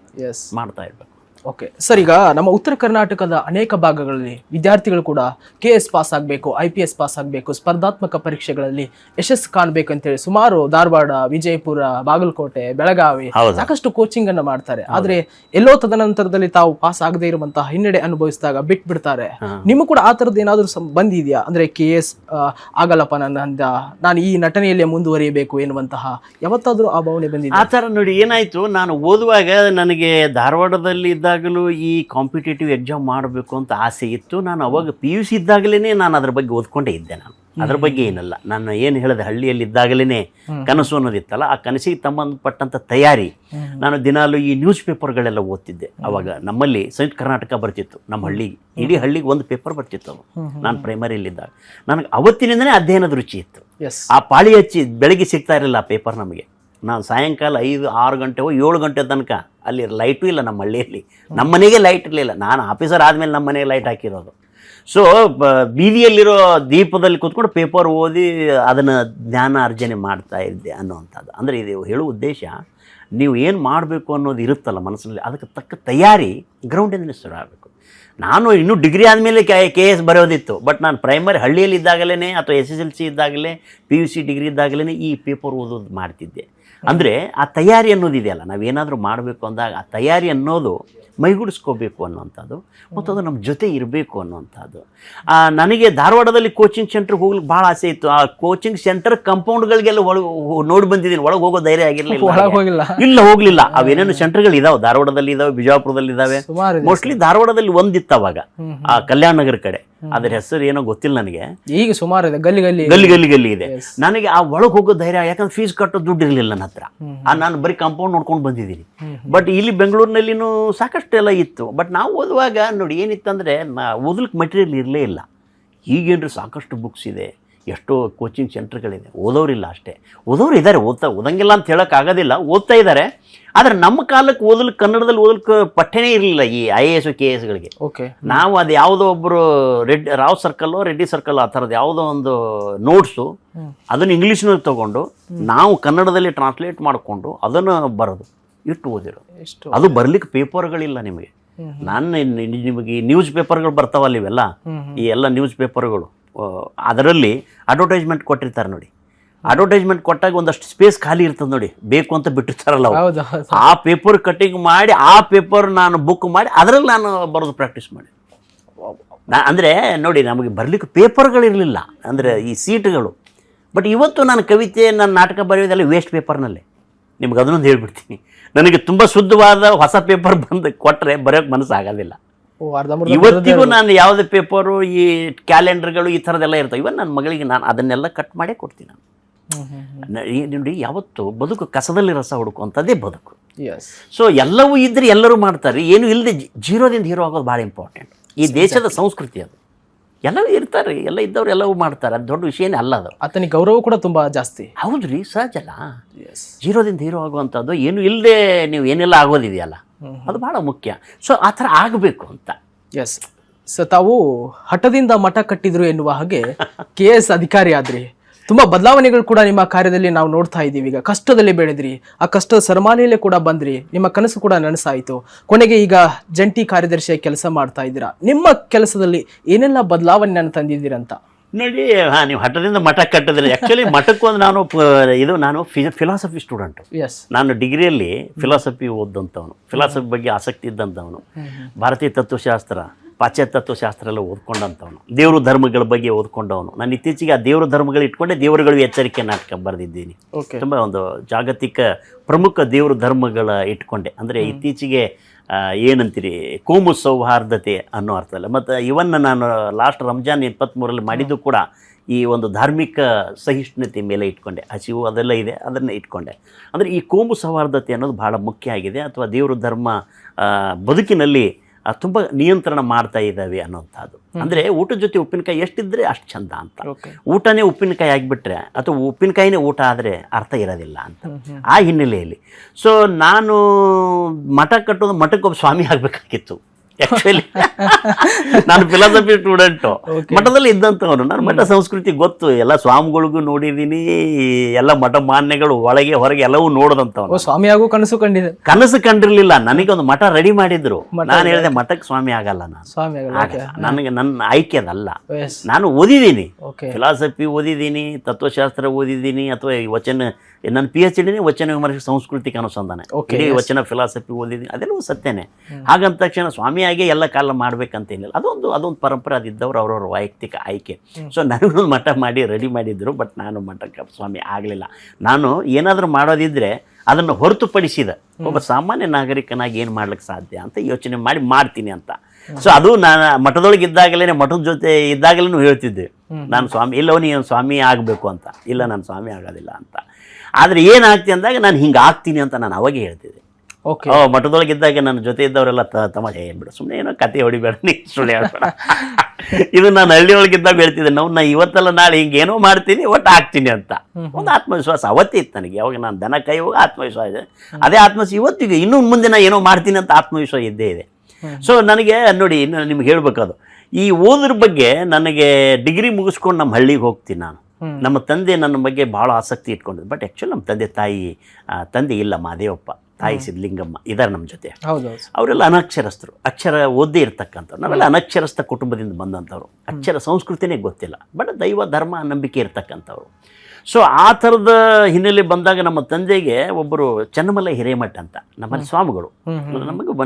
ಮಾಡ್ತಾ ಇರ್ಬೇಕು. ಓಕೆ ಸರ್, ಈಗ ನಮ್ಮ ಉತ್ತರ ಕರ್ನಾಟಕದ ಅನೇಕ ಭಾಗಗಳಲ್ಲಿ ವಿದ್ಯಾರ್ಥಿಗಳು ಕೂಡ KS ಪಾಸ್ ಆಗಬೇಕು, IPS ಪಾಸ್ ಆಗಬೇಕು, ಸ್ಪರ್ಧಾತ್ಮಕ ಪರೀಕ್ಷೆಗಳಲ್ಲಿ ಯಶಸ್ಸು ಕಾಣಬೇಕಂತೇಳಿ ಸುಮಾರು ಧಾರವಾಡ, ವಿಜಯಪುರ, ಬಾಗಲಕೋಟೆ, ಬೆಳಗಾವಿ ಸಾಕಷ್ಟು ಕೋಚಿಂಗ್ ಅನ್ನ ಮಾಡ್ತಾರೆ. ಆದ್ರೆ ಎಲ್ಲೋ ತದನಂತರದಲ್ಲಿ ತಾವು ಪಾಸ್ ಆಗದೆ ಇರುವಂತಹ ಹಿನ್ನಡೆ ಅನುಭವಿಸಿದಾಗ ಬಿಟ್ಬಿಡ್ತಾರೆ. ನಿಮಗೂ ಕೂಡ ಆ ಥರದ್ದು ಏನಾದರೂ ಬಂದಿದೆಯಾ? ಅಂದ್ರೆ KS ಆಗಲ್ಲಪ್ಪ, ನಾನು ಈ ನಟನೆಯಲ್ಲೇ ಮುಂದುವರಿಯಬೇಕು ಎನ್ನುವಂತಹ ಯಾವತ್ತಾದ್ರೂ ಆ ಭಾವನೆ ಬಂದಿದೆ? ಆ ಥರ ನೋಡಿ ಏನಾಯ್ತು, ನಾನು ಓದುವಾಗ ನನಗೆ ಧಾರವಾಡದಲ್ಲಿ ಈ ಕಾಂಪಿಟೇಟಿವ್ ಎಕ್ಸಾಮ್ ಮಾಡಬೇಕು ಅಂತ ಆಸೆ ಇತ್ತು. ನಾನು ಅವಾಗ PUC ಇದ್ದಾಗಲೇ ನಾನು ಅದ್ರ ಬಗ್ಗೆ ಓದ್ಕೊಂಡೇ ಇದ್ದೆ. ನಾನು ಅದ್ರ ಬಗ್ಗೆ ಏನಲ್ಲ, ನಾನು ಏನು ಹೇಳಿದೆ, ಹಳ್ಳಿಯಲ್ಲಿ ಇದ್ದಾಗಲೇ ಕನಸು ಅನ್ನೋದಿತ್ತಲ್ಲ, ಆ ಕನಸಿಗೆ ಸಂಬಂಧಪಟ್ಟಂಥ ತಯಾರಿ. ನಾನು ದಿನಾಲು ಈ ನ್ಯೂಸ್ ಪೇಪರ್ಗಳೆಲ್ಲ ಓದ್ತಿದ್ದೆ. ಅವಾಗ ನಮ್ಮಲ್ಲಿ ಸಂಯುಕ್ತ ಕರ್ನಾಟಕ ಬರ್ತಿತ್ತು, ನಮ್ಮ ಹಳ್ಳಿಗೆ, ಇಡೀ ಹಳ್ಳಿಗೆ ಒಂದು ಪೇಪರ್ ಬರ್ತಿತ್ತು ಅದು. ನಾನು ಪ್ರೈಮರಿಯಲ್ಲಿದ್ದಾಗ ನನಗೆ ಅವತ್ತಿನಿಂದನೇ ಅಧ್ಯಯನದ ರುಚಿ ಇತ್ತು. ಆ ಪಾಳಿ ಹಚ್ಚಿ ಬೆಳಗ್ಗೆ ಸಿಗ್ತಾ ಇರಲಿಲ್ಲ ಆ ಪೇಪರ್ ನಮಗೆ. ನಾನು ಸಾಯಂಕಾಲ 5-6 ಗಂಟೆ 7 ಗಂಟೆ ತನಕ ಅಲ್ಲಿ ಲೈಟೂ ಇಲ್ಲ ನಮ್ಮ ಹಳ್ಳಿಯಲ್ಲಿ. ನಮ್ಮ ಮನೆಗೆ ಲೈಟ್ ಇರಲಿಲ್ಲ. ನಾನು ಆಫೀಸರ್ ಆದಮೇಲೆ ನಮ್ಮ ಮನೆಗೆ ಲೈಟ್ ಹಾಕಿರೋದು. ಸೊ ಬೀದಿಯಲ್ಲಿರೋ ದೀಪದಲ್ಲಿ ಕೂತ್ಕೊಂಡು ಪೇಪರ್ ಓದಿ ಅದನ್ನು ಜ್ಞಾನ ಅರ್ಜನೆ ಮಾಡ್ತಾ ಇದ್ದೆ ಅನ್ನೋವಂಥದ್ದು. ಅಂದರೆ ಇದು ಹೇಳೋ ಉದ್ದೇಶ, ನೀವು ಏನು ಮಾಡಬೇಕು ಅನ್ನೋದು ಇರುತ್ತಲ್ಲ ಮನಸ್ಸಿನಲ್ಲಿ, ಅದಕ್ಕೆ ತಕ್ಕ ತಯಾರಿ ಗ್ರೌಂಡಿಂದಲೇ ಶುರು ಆಗಬೇಕು. ನಾನು ಇನ್ನೂ ಡಿಗ್ರಿ ಆದಮೇಲೆ KS ಬರೆಯೋದಿತ್ತು. ಬಟ್ ನಾನು ಪ್ರೈಮರಿ ಹಳ್ಳಿಯಲ್ಲಿ ಇದ್ದಾಗಲೇ ಅಥವಾ SSLC ಇದ್ದಾಗಲೇ, PUC ಡಿಗ್ರಿ ಇದ್ದಾಗಲೇ ಈ ಪೇಪರ್ ಓದೋದು ಮಾಡ್ತಿದ್ದೆ. ಅಂದರೆ ಆ ತಯಾರಿ ಅನ್ನೋದಿದೆಯಲ್ಲ, ನಾವೇನಾದರೂ ಮಾಡಬೇಕು ಅಂದಾಗ ಆ ತಯಾರಿ ಅನ್ನೋದು ಮೈಗೂಡಿಸ್ಕೋಬೇಕು ಅನ್ನೋವಂಥದ್ದು, ಮತ್ತು ಅದು ನಮ್ಮ ಜೊತೆ ಇರಬೇಕು ಅನ್ನೋವಂಥದ್ದು. ನನಗೆ ಧಾರವಾಡದಲ್ಲಿ ಕೋಚಿಂಗ್ ಸೆಂಟ್ರಿಗೆ ಹೋಗ್ಲಿಕ್ಕೆ ಭಾಳ ಆಸೆ ಇತ್ತು. ಆ ಕೋಚಿಂಗ್ ಸೆಂಟರ್ ಕಂಪೌಂಡ್ಗಳಿಗೆಲ್ಲ ನೋಡಿ ಬಂದಿದ್ದೀನಿ. ಒಳಗೆ ಹೋಗೋ ಧೈರ್ಯ ಆಗಿರಲಿಲ್ಲ. ಇಲ್ಲ, ಹೋಗಲಿಲ್ಲ. ಅವೇನೇನು ಸೆಂಟರ್ಗಳು ಇದಾವೆ, ಧಾರವಾಡದಲ್ಲಿ ಇದಾವೆ, ಬಿಜಾಪುರದಲ್ಲಿ ಇದಾವೆ. ಮೋಸ್ಟ್ಲಿ ಧಾರವಾಡದಲ್ಲಿ ಒಂದಿತ್ತು ಅವಾಗ, ಆ ಕಲ್ಯಾಣ ನಗರ ಕಡೆ. ಅದ್ರ ಹೆಸರು ಏನೋ ಗೊತ್ತಿಲ್ಲ ನನಗೆ. ಈಗ ಸುಮಾರು ಇದೆ, ಗಲ್ಲಿ ಇದೆ. ನನಗೆ ಆ ಒಳಗೆ ಹೋಗೋ ಧೈರ್ಯ, ಯಾಕಂದ್ರೆ ಫೀಸ್ ಕಟ್ಟೋ ದುಡ್ಡು ಇರಲಿಲ್ಲ ನನ್ನ ಹತ್ರ. ನಾನು ಬರೀ ಕಾಂಪೌಂಡ್ ನೋಡ್ಕೊಂಡು ಬಂದಿದ್ದೀನಿ. ಬಟ್ ಇಲ್ಲಿ ಬೆಂಗಳೂರಿನಲ್ಲಿನೂ ಸಾಕಷ್ಟೆಲ್ಲ ಇತ್ತು. ಬಟ್ ನಾವು ಓದುವಾಗ ನೋಡಿ ಏನಿತ್ತಂದರೆ, ಓದಲಿಕ್ಕೆ ಮೆಟೀರಿಯಲ್ ಇರಲೇ ಇಲ್ಲ. ಈಗೇನ್ರಿ ಸಾಕಷ್ಟು ಬುಕ್ಸ್ ಇದೆ, ಎಷ್ಟೋ ಕೋಚಿಂಗ್ ಸೆಂಟರ್ಗಳಿದೆ. ಓದೋರಿಲ್ಲ ಅಷ್ಟೇ. ಓದೋರು ಇದ್ದಾರೆ, ಓದಂಗಿಲ್ಲ ಅಂತ ಹೇಳೋಕ್ಕಾಗೋದಿಲ್ಲ, ಓದ್ತಾ ಇದ್ದಾರೆ. ಆದರೆ ನಮ್ಮ ಕಾಲಕ್ಕೆ ಓದಲಿಕ್ಕೆ, ಕನ್ನಡದಲ್ಲಿ ಓದಲಿಕ್ಕೆ ಪಠ್ಯನೇ ಇರಲಿಲ್ಲ ಈ IAS KSಗಳಿಗೆ. ನಾವು ಅದು ಯಾವುದೋ ಒಬ್ಬರು ರಾವ್ ಸರ್ಕಲ್ಲು, ರೆಡ್ಡಿ ಸರ್ಕಲ್, ಆ ಥರದ್ದು ಯಾವುದೋ ಒಂದು ನೋಟ್ಸು, ಅದನ್ನು ಇಂಗ್ಲೀಷ್ನಲ್ಲಿ ತೊಗೊಂಡು ನಾವು ಕನ್ನಡದಲ್ಲಿ ಟ್ರಾನ್ಸ್ಲೇಟ್ ಮಾಡಿಕೊಂಡು ಅದನ್ನು ಬರೋದು, ಇಟ್ಟು ಓದಿರೋದು. ಅದು ಬರಲಿಕ್ಕೆ ಪೇಪರ್ಗಳಿಲ್ಲ ನಿಮಗೆ. ನಾನು ನಿಮಗೆ ನ್ಯೂಸ್ ಪೇಪರ್ಗಳು ಬರ್ತಾವಲ್ಲ ಇವೆಲ್ಲ, ಈ ಎಲ್ಲ ನ್ಯೂಸ್ ಪೇಪರ್ಗಳು ಅದರಲ್ಲಿ ಅಡ್ವರ್ಟೈಸ್ಮೆಂಟ್ ಕೊಟ್ಟಿರ್ತಾರೆ ನೋಡಿ, ಅಡ್ವರ್ಟೈಸ್ಮೆಂಟ್ ಕೊಟ್ಟಾಗ ಒಂದಷ್ಟು ಸ್ಪೇಸ್ ಖಾಲಿ ಇರ್ತದೆ ನೋಡಿ, ಬೇಕು ಅಂತ ಬಿಟ್ಟಿರ್ತಾರಲ್ಲ ಹೌದು ಆ ಪೇಪರ್ ಕಟಿಂಗ್ ಮಾಡಿ ಆ ಪೇಪರ್ ನಾನು ಬುಕ್ ಮಾಡಿ ಅದರಲ್ಲಿ ನಾನು ಬರೋದು ಪ್ರಾಕ್ಟೀಸ್ ಮಾಡಿ ಅಂದರೆ ನೋಡಿ, ನಮಗೆ ಬರಲಿಕ್ಕೆ ಪೇಪರ್ಗಳಿರಲಿಲ್ಲ, ಅಂದರೆ ಈ ಸೀಟ್ಗಳು. ಬಟ್ ಇವತ್ತು ನಾನು ಕವಿತೆ, ನನ್ನ ನಾಟಕ ಬರೆಯೋದೆಲ್ಲ ವೇಸ್ಟ್ ಪೇಪರ್ನಲ್ಲೇ. ನಿಮ್ಗೆ ಅದನ್ನೊಂದು ಹೇಳ್ಬಿಡ್ತೀನಿ, ನನಗೆ ತುಂಬ ಶುದ್ಧವಾದ ಹೊಸ ಪೇಪರ್ ಬಂದು ಕೊಟ್ಟರೆ ಬರೆಯೋಕ್ಕೆ ಮನಸ್ಸಾಗೋದಿಲ್ಲ. ಇವತ್ತಿಗೂ ನಾನು ಯಾವುದೇ ಪೇಪರು, ಈ ಕ್ಯಾಲೆಂಡರ್ಗಳು ಈ ಥರದ್ದೆಲ್ಲ ಇರ್ತವೆ. ಇವನ್ ನನ್ನ ಮಗಳಿಗೆ ನಾನು ಅದನ್ನೆಲ್ಲ ಕಟ್ ಮಾಡೇ ಕೊಡ್ತೀನಿ. ನಾನು ನೋಡಿ, ಯಾವತ್ತು ಬದುಕು ಕಸದಲ್ಲಿ ರಸ ಹುಡುಕುವಂಥದ್ದೇ ಬದುಕು. ಸೊ ಎಲ್ಲವೂ ಇದ್ರೆ ಎಲ್ಲರೂ ಮಾಡ್ತಾರೆ, ಏನು ಇಲ್ಲದೆ ಜೀರೋದಿಂದ ಹೀರೋ ಆಗೋದು ಭಾಳ ಇಂಪಾರ್ಟೆಂಟ್. ಈ ದೇಶದ ಸಂಸ್ಕೃತಿ ಅದು. ಎಲ್ಲವೂ ಇರ್ತಾರೆ, ಎಲ್ಲ ಇದ್ದವ್ರು ಎಲ್ಲವೂ ಮಾಡ್ತಾರೆ, ಅದು ದೊಡ್ಡ ವಿಷಯನೇ ಅಲ್ಲ. ಅದು ಆತನಿಗೆ ಗೌರವ ಕೂಡ ತುಂಬ ಜಾಸ್ತಿ. ಹೌದು ರೀ, ಸಹಜ ಅಲ್ಲ. ಜೀರೋದಿಂದ ಹೀರೋ ಆಗುವಂಥದ್ದು, ಏನು ಇಲ್ಲದೆ ನೀವು ಏನೆಲ್ಲ ಆಗೋದಿದೆಯಲ್ಲ, ಅದು ಭಾಳ ಮುಖ್ಯ. ಸೊ ಆ ಥರ ಆಗಬೇಕು ಅಂತ. ಎಸ್ ಸೊ ತಾವು ಹಠದಿಂದ ಮಠ ಕಟ್ಟಿದ್ರು ಎನ್ನುವ ಹಾಗೆ KS ಅಧಿಕಾರಿ ಆದ್ರಿ. ತುಂಬಾ ಬದಲಾವಣೆಗಳು ಕೂಡ ನಿಮ್ಮ ಕಾರ್ಯದಲ್ಲಿ ನಾವು ನೋಡ್ತಾ ಇದ್ದೀವಿ. ಈಗ ಕಷ್ಟದಲ್ಲಿ ಬೆಳೆದ್ರಿ, ಆ ಕಷ್ಟದ ಸರಮಾಲೆಯಲ್ಲೇ ಕೂಡ ಬಂದ್ರಿ, ನಿಮ್ಮ ಕನಸು ಕೂಡ ನನಸಾಯಿತು. ಕೊನೆಗೆ ಈಗ ಜಂಟಿ ಕಾರ್ಯದರ್ಶಿಯಾಗಿ ಕೆಲಸ ಮಾಡ್ತಾ ಇದ್ದೀರಾ. ನಿಮ್ಮ ಕೆಲಸದಲ್ಲಿ ಏನೆಲ್ಲ ಬದಲಾವಣೆಯನ್ನು ತಂದಿದ್ದೀರಂತ ನೋಡಿ. ನೀವು ಹಠದಿಂದ ಮಠ ಕಟ್ಟಿದ್ರೆ, ಆ್ಯಕ್ಚುಲಿ ಮಠಕ್ಕೂ ನಾನು ಫಿಲಾಸಫಿ ಸ್ಟೂಡೆಂಟು. ನಾನು ಡಿಗ್ರಿಯಲ್ಲಿ ಫಿಲಾಸಫಿ ಓದಂಥವನು, ಫಿಲಾಸಫಿ ಬಗ್ಗೆ ಆಸಕ್ತಿ ಇದ್ದಂಥವನು, ಭಾರತೀಯ ತತ್ವಶಾಸ್ತ್ರ, ಪಾಶ್ಚಾತ್ಯ ತತ್ವಶಾಸ್ತ್ರ ಎಲ್ಲ ಓದ್ಕೊಂಡಂಥವನು, ದೇವರು ಧರ್ಮಗಳ ಬಗ್ಗೆ ಓದ್ಕೊಂಡವನು. ನಾನು ಇತ್ತೀಚೆಗೆ ಆ ದೇವರು ಧರ್ಮಗಳು ಇಟ್ಕೊಂಡೆ ದೇವರುಗಳು ಎಚ್ಚರಿಕೆ ನಾಟಕ ಬರೆದಿದ್ದೀನಿ. ತುಂಬ ಒಂದು ಜಾಗತಿಕ ಪ್ರಮುಖ ದೇವರು ಧರ್ಮಗಳ ಇಟ್ಕೊಂಡೆ. ಅಂದರೆ ಇತ್ತೀಚೆಗೆ ಏನಂತೀರಿ, ಕೋಮು ಸೌಹಾರ್ದತೆ ಅನ್ನೋ ಅರ್ಥದಲ್ಲಿ. ಮತ್ತು ಇವನ್ನ ನಾನು ಲಾಸ್ಟ್ ರಂಜಾನ್ 23ರಲ್ಲಿ ಮಾಡಿದ್ದು ಕೂಡ ಈ ಒಂದು ಧಾರ್ಮಿಕ ಸಹಿಷ್ಣುತೆ ಮೇಲೆ ಇಟ್ಕೊಂಡೆ. ಹಸಿವು ಅದೆಲ್ಲ ಇದೆ, ಅದನ್ನು ಇಟ್ಕೊಂಡೆ. ಅಂದರೆ ಈ ಕೋಮು ಸೌಹಾರ್ದತೆ ಅನ್ನೋದು ಭಾಳ ಮುಖ್ಯ ಆಗಿದೆ, ಅಥವಾ ದೇವರು ಧರ್ಮ ಬದುಕಿನಲ್ಲಿ ತುಂಬ ನಿಯಂತ್ರಣ ಮಾಡ್ತಾ ಇದ್ದಾವೆ ಅನ್ನೋಂಥದ್ದು. ಅಂದರೆ ಊಟದ ಜೊತೆ ಉಪ್ಪಿನಕಾಯಿ ಎಷ್ಟಿದ್ರೆ ಅಷ್ಟು ಚಂದ ಅಂತ. ಊಟನೇ ಉಪ್ಪಿನಕಾಯಿ ಆಗಿಬಿಟ್ರೆ, ಅಥವಾ ಉಪ್ಪಿನಕಾಯಿನೇ ಊಟ ಆದರೆ ಅರ್ಥ ಇರೋದಿಲ್ಲ ಅಂತ. ಆ ಹಿನ್ನೆಲೆಯಲ್ಲಿ ಸೊ ನಾನು ಮಠ ಕಟ್ಟೋದು, ಮಠಕ್ಕೊಬ್ಬ ಸ್ವಾಮಿ ಆಗಬೇಕಾಗಿತ್ತು. ಆ್ಯಕ್ಚುಲಿ ನಾನು ಫಿಲಾಸಫಿ ಸ್ಟೂಡೆಂಟು, ಮಠದಲ್ಲಿ ಇದ್ದಂಥವನು. ನಾನು ಮಠ ಸಂಸ್ಕೃತಿ ಗೊತ್ತು, ಎಲ್ಲ ಸ್ವಾಮಿಗಳಿಗೂ ನೋಡಿದ್ದೀನಿ, ಎಲ್ಲ ಮಠ ಮಾನ್ಯಗಳು ಒಳಗೆ ಹೊರಗೆ ಎಲ್ಲವೂ ನೋಡಿದಂಥವನು. ಸ್ವಾಮಿ ಆಗೋ ಕನಸು ಕಂಡಿದೆ. ಕನಸು ಕಂಡಿರಲಿಲ್ಲ. ನನಗೆ ಒಂದು ಮಠ ರೆಡಿ ಮಾಡಿದ್ರು. ನಾನು ಹೇಳಿದೆ ಮಠಕ್ಕೆ ಸ್ವಾಮಿ ಆಗಲ್ಲ, ನನಗೆ ನನ್ನ ಆಯ್ಕೆ ಅದಲ್ಲ. ನಾನು ಓದಿದ್ದೀನಿ, ಫಿಲಾಸಫಿ ಓದಿದ್ದೀನಿ, ತತ್ವಶಾಸ್ತ್ರ ಓದಿದ್ದೀನಿ, ಅಥವಾ ವಚನ, ನನ್ನ PhD ವಚನ ವಿಮರ್ಶೆ ಸಾಂಸ್ಕೃತಿಕ ಅನುಸಂಧಾನ, ಇಡೀ ವಚನ ಫಿಲಾಸಫಿ ಓದಿದ್ದೀನಿ. ಅದೆಲ್ಲವೂ ಸತ್ಯನೇ. ಹಾಗಂತ ತಕ್ಷಣ ಸ್ವಾಮಿಯಾಗಿ ಎಲ್ಲ ಕಾಲ ಮಾಡ್ಬೇಕಂತೇನಿಲ್ಲ. ಅದೊಂದು ಪರಂಪರೆ, ಅದಿದ್ದವ್ರು ಅವ್ರವ್ರ ವೈಯಕ್ತಿಕ ಆಯ್ಕೆ. ಸೊ ನನಗೊಂದು ಮಠ ಮಾಡಿ ರೆಡಿ ಮಾಡಿದ್ರು, ಬಟ್ ನಾನು ಮಠಕ್ಕೆ ಸ್ವಾಮಿ ಆಗಲಿಲ್ಲ. ನಾನು ಏನಾದರೂ ಮಾಡೋದಿದ್ರೆ ಅದನ್ನು ಹೊರತುಪಡಿಸಿದ ಒಬ್ಬ ಸಾಮಾನ್ಯ ನಾಗರಿಕನಾಗಿ ಏನು ಮಾಡ್ಲಿಕ್ಕೆ ಸಾಧ್ಯ ಅಂತ ಯೋಚನೆ ಮಾಡ್ತೀನಿ ಅಂತ. ಸೊ ಅದು ನಾನು ಮಠದೊಳಗೆ ಇದ್ದಾಗಲೇ, ಮಠದ ಜೊತೆ ಇದ್ದಾಗಲೂ ಹೇಳ್ತಿದ್ದೆ, ನಾನು ಸ್ವಾಮಿ ಇಲ್ಲವ ನೀನು ಸ್ವಾಮಿ ಆಗಬೇಕು ಅಂತ. ಇಲ್ಲ, ನಾನು ಸ್ವಾಮಿ ಆಗೋದಿಲ್ಲ ಅಂತ. ಆದರೆ ಏನಾಗ್ತಿ ಅಂದಾಗ ನಾನು ಹಿಂಗೆ ಆಗ್ತೀನಿ ಅಂತ ನಾನು ಅವಾಗೇ ಹೇಳ್ತಿದ್ದೆ. ಮಠದೊಳಗಿದ್ದಾಗ ನನ್ನ ಜೊತೆ ಇದ್ದವರೆಲ್ಲ ತಮಾಷೆ ಬಿಡು, ಸುಮ್ಮನೆ ಏನೋ ಕತೆ ಹೊಡಿಬೇಡ, ನೀ ಸುಳ್ಳು ಹೇಳ್ಬೇಡ. ಇದು ನಾನು ಹಳ್ಳಿಯೊಳಗಿದ್ದಾಗ ಹೇಳ್ತಿದ್ದೆ, ನಾ ಇವತ್ತೆಲ್ಲ ನಾಳೆ ಹಿಂಗೆ ಏನೋ ಮಾಡ್ತೀನಿ, ಒಟ್ಟು ಆಗ್ತೀನಿ ಅಂತ ಒಂದು ಆತ್ಮವಿಶ್ವಾಸ ಅವತ್ತೇ ಇತ್ತು ನನಗೆ. ಯಾವಾಗ ನಾನು ದನ ಕೈ ಹೋಗಿ ಆತ್ಮವಿಶ್ವಾಸ ಇದೆ, ಅದೇ ಆತ್ಮವಿಶ್ವಾಸ ಇವತ್ತಿಗೆ ಇನ್ನೂ ಮುಂದೆ ನಾನು ಏನೋ ಮಾಡ್ತೀನಿ ಅಂತ ಆತ್ಮವಿಶ್ವಾಸ ಇದ್ದೇ ಇದೆ. ಸೊ ನನಗೆ ನೋಡಿ, ಇನ್ನು ನಿಮ್ಗೆ ಹೇಳ್ಬೇಕದು, ಈ ಓದ್ರ ಬಗ್ಗೆ ನನಗೆ ಡಿಗ್ರಿ ಮುಗಿಸ್ಕೊಂಡು ನಮ್ಮ ಹಳ್ಳಿಗೆ ಹೋಗ್ತೀನಿ ನಾನು. ನಮ್ಮ ತಂದೆ ನನ್ನ ಬಗ್ಗೆ ಭಾಳ ಆಸಕ್ತಿ ಇಟ್ಕೊಂಡಿದ್ದು. ಬಟ್ ಆ್ಯಕ್ಚುಲಿ ನಮ್ಮ ತಂದೆ ಇಲ್ಲ, ಮಾದೇವಪ್ಪ, ತಾಯಿ ಸಿದ್ಧಲಿಂಗಮ್ಮ ಇದ್ದಾರೆ ನಮ್ಮ ಜೊತೆ. ಅವರೆಲ್ಲ ಅನಕ್ಷರಸ್ಥರು, ಅಕ್ಷರ ಓದೇ ಇರ್ತಕ್ಕಂಥವ್ರು. ನಾವೆಲ್ಲ ಅನಕ್ಷರಸ್ಥ ಕುಟುಂಬದಿಂದ ಬಂದಂಥವ್ರು, ಅಕ್ಷರ ಸಂಸ್ಕೃತಿನೇ ಗೊತ್ತಿಲ್ಲ, ಬಟ್ ದೈವ ಧರ್ಮ ನಂಬಿಕೆ ಇರ್ತಕ್ಕಂಥವ್ರು. ಸೊ ಆ ಥರದ ಹಿನ್ನೆಲೆ ಬಂದಾಗ ನಮ್ಮ ತಂದೆಗೆ ಒಬ್ಬರು ಚೆನ್ನಮಲ್ಲ ಹಿರೇಮಠ ಅಂತ ನಮ್ಮಲ್ಲಿ ಸ್ವಾಮಿಗಳು,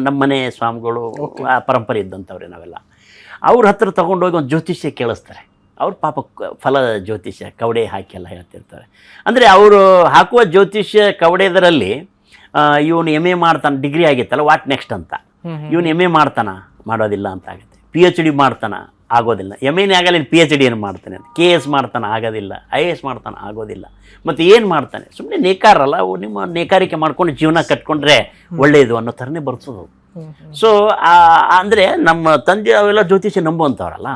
ನಮ್ಮನೆ ಸ್ವಾಮಿಗಳು, ಆ ಪರಂಪರೆ ಇದ್ದಂಥವ್ರೆ ನಾವೆಲ್ಲ. ಅವ್ರ ಹತ್ರ ತೊಗೊಂಡೋಗಿ ಒಂದು ಜ್ಯೋತಿಷ್ಯ ಕೇಳಿಸ್ತಾರೆ. ಅವ್ರ ಪಾಪ ಫಲ ಜ್ಯೋತಿಷ್ಯ ಕವಡೆ ಹಾಕಿ ಎಲ್ಲ ಹೇಳ್ತಿರ್ತಾರೆ. ಅಂದರೆ ಅವರು ಹಾಕುವ ಜ್ಯೋತಿಷ್ಯ ಕವಡೆದರಲ್ಲಿ ಇವನು MA ಮಾಡ್ತಾನೆ, ಡಿಗ್ರಿ ಆಗಿತ್ತಲ್ಲ, ವಾಟ್ ನೆಕ್ಸ್ಟ್ ಅಂತ. ಇವನು MA ಮಾಡ್ತಾನ, ಮಾಡೋದಿಲ್ಲ ಅಂತ ಆಗುತ್ತೆ. PhD ಮಾಡ್ತಾನ, ಆಗೋದಿಲ್ಲ. MAನೇ ಆಗಲ್ಲ, PhD ಏನು ಮಾಡ್ತಾನೆ ಅಂತ. KS ಮಾಡ್ತಾನೆ, ಆಗೋದಿಲ್ಲ. IAS ಮಾಡ್ತಾನೆ, ಆಗೋದಿಲ್ಲ. ಮತ್ತು ಏನು ಮಾಡ್ತಾನೆ, ಸುಮ್ಮನೆ ನೇಕಾರಲ್ಲ, ನಿಮ್ಮ ನೇಕಾರಿಕೆ ಮಾಡ್ಕೊಂಡು ಜೀವನ ಕಟ್ಕೊಂಡ್ರೆ ಒಳ್ಳೆಯದು ಅನ್ನೋ ಥರನೇ ಬರ್ತದೆ. ಸೊ ಅಂದರೆ ನಮ್ಮ ತಂದೆ ಅವೆಲ್ಲ ಜ್ಯೋತಿಷ್ಯ ನಂಬುವಂಥವ್ರಲ್ಲ.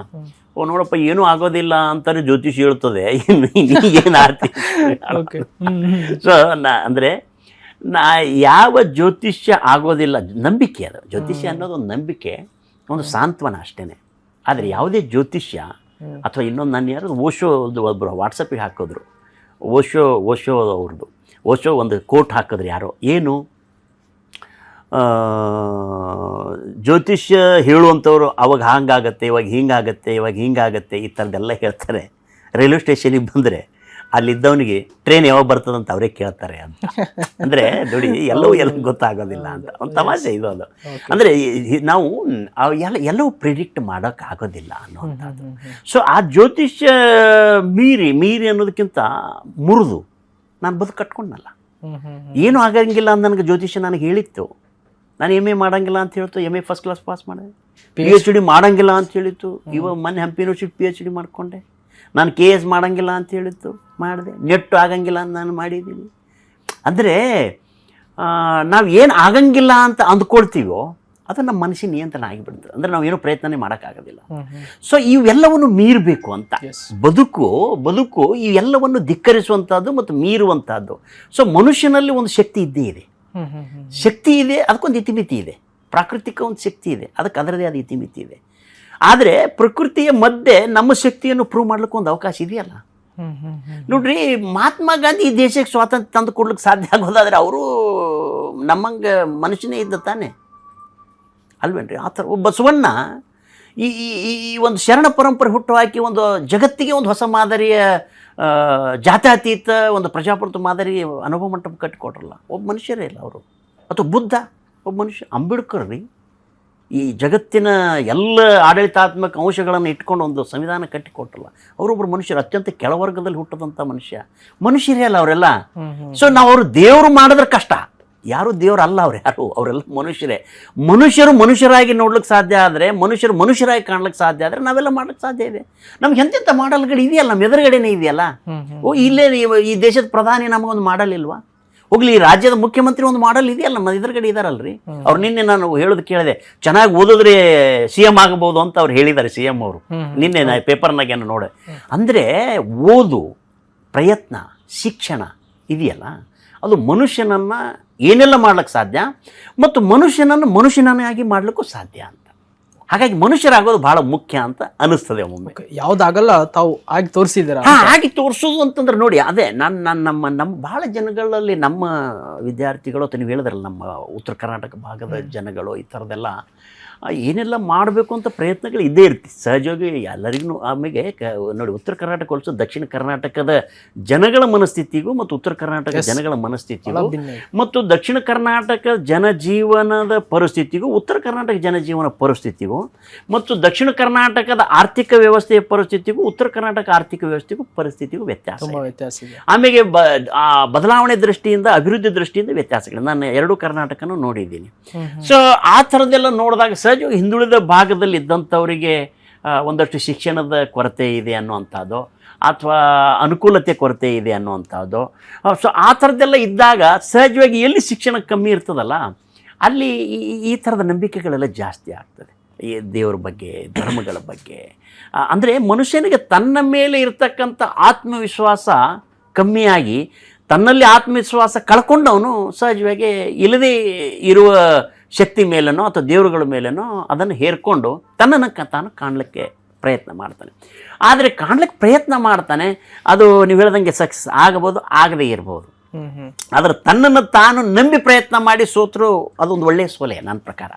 ನೋಡಪ್ಪ ಏನೂ ಆಗೋದಿಲ್ಲ ಅಂತಾರೆ, ಜ್ಯೋತಿಷ್ ಹೇಳ್ತದೆ, ಏನು ಆರ್ತಿ. ಸೊ ಅಂದರೆ ಯಾವ ಜ್ಯೋತಿಷ್ಯ ಆಗೋದಿಲ್ಲ, ನಂಬಿಕೆ ಅದು. ಜ್ಯೋತಿಷ್ಯ ಅನ್ನೋದು ಒಂದು ನಂಬಿಕೆ, ಒಂದು ಸಾಂತ್ವನ ಅಷ್ಟೇ. ಆದರೆ ಯಾವುದೇ ಜ್ಯೋತಿಷ್ಯ ಅಥವಾ ಇನ್ನೊಂದು, ನಾನು ಯಾರು ಒಬ್ಬರು ವಾಟ್ಸಪ್ಪಿಗೆ ಹಾಕಿದ್ರು, ಓಶೋ ಅವ್ರದ್ದು ಒಂದು ಕೋಟ್ ಹಾಕಿದ್ರು ಯಾರೋ, ಏನು ಜ್ಯೋತಿಷ್ಯ ಹೇಳುವಂಥವ್ರು ಅವಾಗ ಹಾಗಾಗತ್ತೆ, ಇವಾಗ ಹಿಂಗಾಗತ್ತೆ ಈ ಥರದ್ದೆಲ್ಲ ಹೇಳ್ತಾರೆ. ರೈಲ್ವೆ ಸ್ಟೇಷನಿಗೆ ಬಂದರೆ ಅಲ್ಲಿದ್ದವನಿಗೆ ಟ್ರೈನ್ ಯಾವಾಗ ಬರ್ತದಂತ ಅವರೇ ಕೇಳ್ತಾರೆ ಅಂತ. ಅಂದರೆ ನೋಡಿ, ಎಲ್ಲವೂ ಗೊತ್ತಾಗೋದಿಲ್ಲ ಅಂತ ಒಂದು ತಮಾಷೆ ಇದು. ಅದು ಅಂದರೆ ನಾವು ಎಲ್ಲವೂ ಪ್ರಿಡಿಕ್ಟ್ ಮಾಡೋಕ್ಕಾಗೋದಿಲ್ಲ ಅನ್ನೋವಂಥದ್ದು. ಸೊ ಆ ಜ್ಯೋತಿಷ್ಯ ಮೀರಿ ಅನ್ನೋದಕ್ಕಿಂತ ಮುರಿದು ನಾನು ಬದುಕು ಕಟ್ಕೊಂಡಲ್ಲ. ಏನೂ ಆಗಂಗಿಲ್ಲ ಅಂತ ನನಗೆ ಜ್ಯೋತಿಷ್ಯ ನನಗೆ ಹೇಳಿತ್ತು. ನಾನು MA ಮಾಡಂಗಿಲ್ಲ ಅಂತ ಹೇಳ್ತು, MA ಫಸ್ಟ್ ಕ್ಲಾಸ್ ಪಾಸ್ ಮಾಡಿದೆ. PhD ಮಾಡಂಗಿಲ್ಲ ಅಂತ ಹೇಳಿತ್ತು, ಇವಾಗ ಮೊನ್ನೆ ಹಂಪಿ ಯೂನಿವರ್ಸಿಟಿ PhD ಮಾಡಿಕೊಂಡೆ. ನಾನು KS ಮಾಡಂಗಿಲ್ಲ ಅಂತ ಹೇಳಿತ್ತು, ಮಾಡಿದೆ. ನೆಟ್ಟು ಆಗಂಗಿಲ್ಲ ಅಂತ ನಾನು ಮಾಡಿದ್ದೀನಿ. ಅಂದರೆ ನಾವು ಏನು ಆಗಂಗಿಲ್ಲ ಅಂತ ಅಂದ್ಕೊಳ್ತೀವೋ ಅದು ನಮ್ಮ ಮನಸ್ಸಿನ ನಿಯಂತ್ರಣ ಆಗಿಬಿಡ್ತದೆ. ಅಂದರೆ ನಾವೇನು ಪ್ರಯತ್ನನೇ ಮಾಡೋಕ್ಕಾಗೋದಿಲ್ಲ. ಸೊ ಇವೆಲ್ಲವನ್ನು ಮೀರಬೇಕು ಅಂತ. ಬದುಕು ಇವೆಲ್ಲವನ್ನು ಧಿಕ್ಕರಿಸುವಂಥದ್ದು ಮತ್ತು ಮೀರುವಂಥದ್ದು. ಸೊ ಮನುಷ್ಯನಲ್ಲಿ ಒಂದು ಶಕ್ತಿ ಇದ್ದೇ ಇದೆ. ಶಕ್ತಿ ಇದೆ, ಅದಕ್ಕೊಂದು ಇತಿಮಿತಿ ಇದೆ. ಪ್ರಾಕೃತಿಕ ಒಂದು ಶಕ್ತಿ ಇದೆ, ಅದಕ್ಕೆ ಅದರದೇ ಆದ ಇತಿಮಿತಿ ಇದೆ. ಆದರೆ ಪ್ರಕೃತಿಯ ಮಧ್ಯೆ ನಮ್ಮ ಶಕ್ತಿಯನ್ನು ಪ್ರೂವ್ ಮಾಡ್ಲಿಕ್ಕೆ ಒಂದು ಅವಕಾಶ ಇದೆಯಲ್ಲ. ನೋಡ್ರಿ, ಮಹಾತ್ಮ ಗಾಂಧಿ ಈ ದೇಶಕ್ಕೆ ಸ್ವಾತಂತ್ರ್ಯ ತಂದು ಕೊಡ್ಲಿಕ್ಕೆ ಸಾಧ್ಯ ಆಗೋದಾದ್ರೆ ಅವರು ನಮ್ಮಂಗೆ ಮನುಷ್ಯನೇ ಇದ್ದ ತಾನೆ ಅಲ್ವೇನ್ರಿ? ಆ ಥರ ಬಸವಣ್ಣ ಈ ಒಂದು ಶರಣ ಪರಂಪರೆ ಹುಟ್ಟು ಹಾಕಿ ಒಂದು ಜಗತ್ತಿಗೆ ಒಂದು ಹೊಸ ಮಾದರಿಯ ಜಾತ್ಯತೀತ ಒಂದು ಪ್ರಜಾಪ್ರಭುತ್ವ ಮಾದರಿ ಅನುಭವ ಮಂಟಪ ಕಟ್ಟಿಕೊಟ್ರಲ್ಲ. ಒಬ್ಬ ಮನುಷ್ಯರೇ ಇಲ್ಲ ಅವರು. ಅಥವಾ ಬುದ್ಧ ಒಬ್ಬ ಮನುಷ್ಯ. ಅಂಬೇಡ್ಕರ್ ರೀ ಈ ಜಗತ್ತಿನ ಎಲ್ಲ ಆಡಳಿತಾತ್ಮಕ ಅಂಶಗಳನ್ನು ಇಟ್ಕೊಂಡು ಒಂದು ಸಂವಿಧಾನ ಕಟ್ಟಿಕೊಟ್ಟಲ್ಲ. ಅವರೊಬ್ಬರು ಮನುಷ್ಯರು, ಅತ್ಯಂತ ಕೆಳವರ್ಗದಲ್ಲಿ ಹುಟ್ಟದಂಥ ಮನುಷ್ಯರೇ ಅಲ್ಲ ಅವರೆಲ್ಲ. ಸೊ ನಾವು ಅವರು ದೇವರು ಮಾಡಿದ್ರೆ ಕಷ್ಟ. ಯಾರು ದೇವರಲ್ಲ ಅವರೆಲ್ಲ ಮನುಷ್ಯರು ಮನುಷ್ಯರಾಗಿ ನೋಡ್ಲಿಕ್ಕೆ ಸಾಧ್ಯ ಆದರೆ, ಮನುಷ್ಯರಾಗಿ ಕಾಣ್ಲಿಕ್ಕೆ ಸಾಧ್ಯ ಆದರೆ ನಾವೆಲ್ಲ ಮಾಡ್ಲಿಕ್ಕೆ ಸಾಧ್ಯ ಇದೆ. ನಮ್ಗೆ ಎಂತೆಂಥ ಮಾಡಲ್ಗಳು ಇದೆಯಲ್ಲ, ನಮ್ಮ ಎದುರುಗಡೆನೇ ಇದೆಯಲ್ಲ. ಇಲ್ಲೇ ಈ ದೇಶದ ಪ್ರಧಾನಿ ನಮಗೊಂದು ಮಾಡಲ್ ಇಲ್ವಾ? ಹೋಗ್ಲಿ, ಈ ರಾಜ್ಯದ ಮುಖ್ಯಮಂತ್ರಿ ಒಂದು ಮಾಡಲ್ ಇದೆಯಲ್ಲ, ನಮ್ಮ ಎದುರುಗಡೆ ಇದಾರಲ್ರಿ. ಅವ್ರು ನಿನ್ನೆ ನಾನು ಹೇಳೋದು ಕೇಳಿದೆ, ಚೆನ್ನಾಗಿ ಓದಿದ್ರೆ CM ಆಗಬಹುದು ಅಂತ ಅವ್ರು ಹೇಳಿದ್ದಾರೆ. CM ಅವರು ನಿನ್ನೆ ಪೇಪರ್ನಾಗ ಏನೋ ನೋಡೆ. ಅಂದರೆ ಓದು, ಪ್ರಯತ್ನ, ಶಿಕ್ಷಣ ಇದೆಯಲ್ಲ, ಅದು ಮನುಷ್ಯನನ್ನು ಏನೆಲ್ಲ ಮಾಡ್ಲಿಕ್ಕೆ ಸಾಧ್ಯ ಮತ್ತು ಮನುಷ್ಯನನ್ನಾಗಿ ಮಾಡ್ಲಿಕ್ಕೂ ಸಾಧ್ಯ ಅಂತ. ಹಾಗಾಗಿ ಮನುಷ್ಯರಾಗೋದು ಬಹಳ ಮುಖ್ಯ ಅಂತ ಅನಿಸ್ತದೆ ಒಮ್ಮೊಮ್ಮೆ. ಯಾವುದಾಗಲ್ಲ ತಾವು ಆಗಿ ತೋರಿಸಿದ್ದೀರಾ? ಆಗಿ ತೋರಿಸೋದು ಅಂತಂದ್ರೆ ನೋಡಿ, ಅದೇ ನಮ್ಮ ಬಹಳ ಜನಗಳಲ್ಲಿ, ನಮ್ಮ ವಿದ್ಯಾರ್ಥಿಗಳು ಅಥವಾ ನೀವು ಹೇಳಿದ್ರಲ್ಲ, ನಮ್ಮ ಉತ್ತರ ಕರ್ನಾಟಕ ಭಾಗದ ಜನಗಳು ಈ ಥರದ್ದೆಲ್ಲ ಏನೆಲ್ಲ ಮಾಡಬೇಕು ಅಂತ ಪ್ರಯತ್ನಗಳು ಇದ್ದೇ ಇರ್ತೀವಿ ಸಹಜವಾಗಿ ಎಲ್ಲರಿಗೂ. ಆಮೇಲೆ ನೋಡಿ, ಉತ್ತರ ಕರ್ನಾಟಕ ಹೋಲಿಸೋ ದಕ್ಷಿಣ ಕರ್ನಾಟಕದ ಜನಗಳ ಮನಸ್ಥಿತಿಗೂ ಮತ್ತು ಉತ್ತರ ಕರ್ನಾಟಕ ಜನಗಳ ಮನಸ್ಥಿತಿಗೂ ಮತ್ತು ದಕ್ಷಿಣ ಕರ್ನಾಟಕ ಜನಜೀವನದ ಪರಿಸ್ಥಿತಿಗೂ ಉತ್ತರ ಕರ್ನಾಟಕ ಜನಜೀವನ ಪರಿಸ್ಥಿತಿಗೂ ಮತ್ತು ದಕ್ಷಿಣ ಕರ್ನಾಟಕದ ಆರ್ಥಿಕ ವ್ಯವಸ್ಥೆಯ ಪರಿಸ್ಥಿತಿಗೂ ಉತ್ತರ ಕರ್ನಾಟಕ ಆರ್ಥಿಕ ಪರಿಸ್ಥಿತಿಗೂ ವ್ಯತ್ಯಾಸ ಇದೆ. ಆಮೇಲೆ ಬದಲಾವಣೆ ದೃಷ್ಟಿಯಿಂದ, ಅಭಿವೃದ್ಧಿ ದೃಷ್ಟಿಯಿಂದ ವ್ಯತ್ಯಾಸಗಳು. ನಾನು ಎರಡೂ ಕರ್ನಾಟಕನೂ ನೋಡಿದ್ದೀನಿ. ಸೊ ಆ ಥರದ್ದೆಲ್ಲ ನೋಡಿದಾಗ ಸಹಜವಾಗಿ ಹಿಂದುಳಿದ ಭಾಗದಲ್ಲಿ ಇದ್ದಂಥವರಿಗೆ ಒಂದಷ್ಟು ಶಿಕ್ಷಣದ ಕೊರತೆ ಇದೆ ಅನ್ನುವಂಥದ್ದು ಅಥವಾ ಅನುಕೂಲತೆ ಕೊರತೆ ಇದೆ ಅನ್ನುವಂಥದ್ದು. ಸೊ ಆ ಥರದ್ದೆಲ್ಲ ಇದ್ದಾಗ ಸಹಜವಾಗಿ ಎಲ್ಲಿ ಶಿಕ್ಷಣ ಕಮ್ಮಿ ಇರ್ತದಲ್ಲ ಅಲ್ಲಿ ಈ ಥರದ ನಂಬಿಕೆಗಳೆಲ್ಲ ಜಾಸ್ತಿ ಆಗ್ತದೆ. ಈ ದೇವರ ಬಗ್ಗೆ, ಧರ್ಮಗಳ ಬಗ್ಗೆ. ಅಂದರೆ ಮನುಷ್ಯನಿಗೆ ತನ್ನ ಮೇಲೆ ಇರತಕ್ಕಂಥ ಆತ್ಮವಿಶ್ವಾಸ ಕಮ್ಮಿಯಾಗಿ ತನ್ನಲ್ಲಿ ಆತ್ಮವಿಶ್ವಾಸ ಕಳ್ಕೊಂಡವನು ಸಹಜವಾಗಿ ಇಲ್ಲದೇ ಇರುವ ಶಕ್ತಿ ಮೇಲೇನೋ ಅಥವಾ ದೇವರುಗಳ ಮೇಲೇನೋ ಅದನ್ನು ಹೇರ್ಕೊಂಡು ತನ್ನನ್ನು ತಾನು ಕಾಣಲಿಕ್ಕೆ ಪ್ರಯತ್ನ ಮಾಡ್ತಾನೆ. ಆದರೆ ಕಾಣ್ಲಿಕ್ಕೆ ಪ್ರಯತ್ನ ಮಾಡ್ತಾನೆ, ಅದು ನೀವು ಹೇಳ್ದಂಗೆ ಸಕ್ಸಸ್ ಆಗಬಹುದು, ಆಗದೇ ಇರ್ಬೋದು. ಆದರೆ ತನ್ನನ್ನು ತಾನು ನಂಬಿ ಪ್ರಯತ್ನ ಮಾಡಿ ಸೋತರು ಅದೊಂದು ಒಳ್ಳೆಯ ಸೋಲೆ ನನ್ನ ಪ್ರಕಾರ.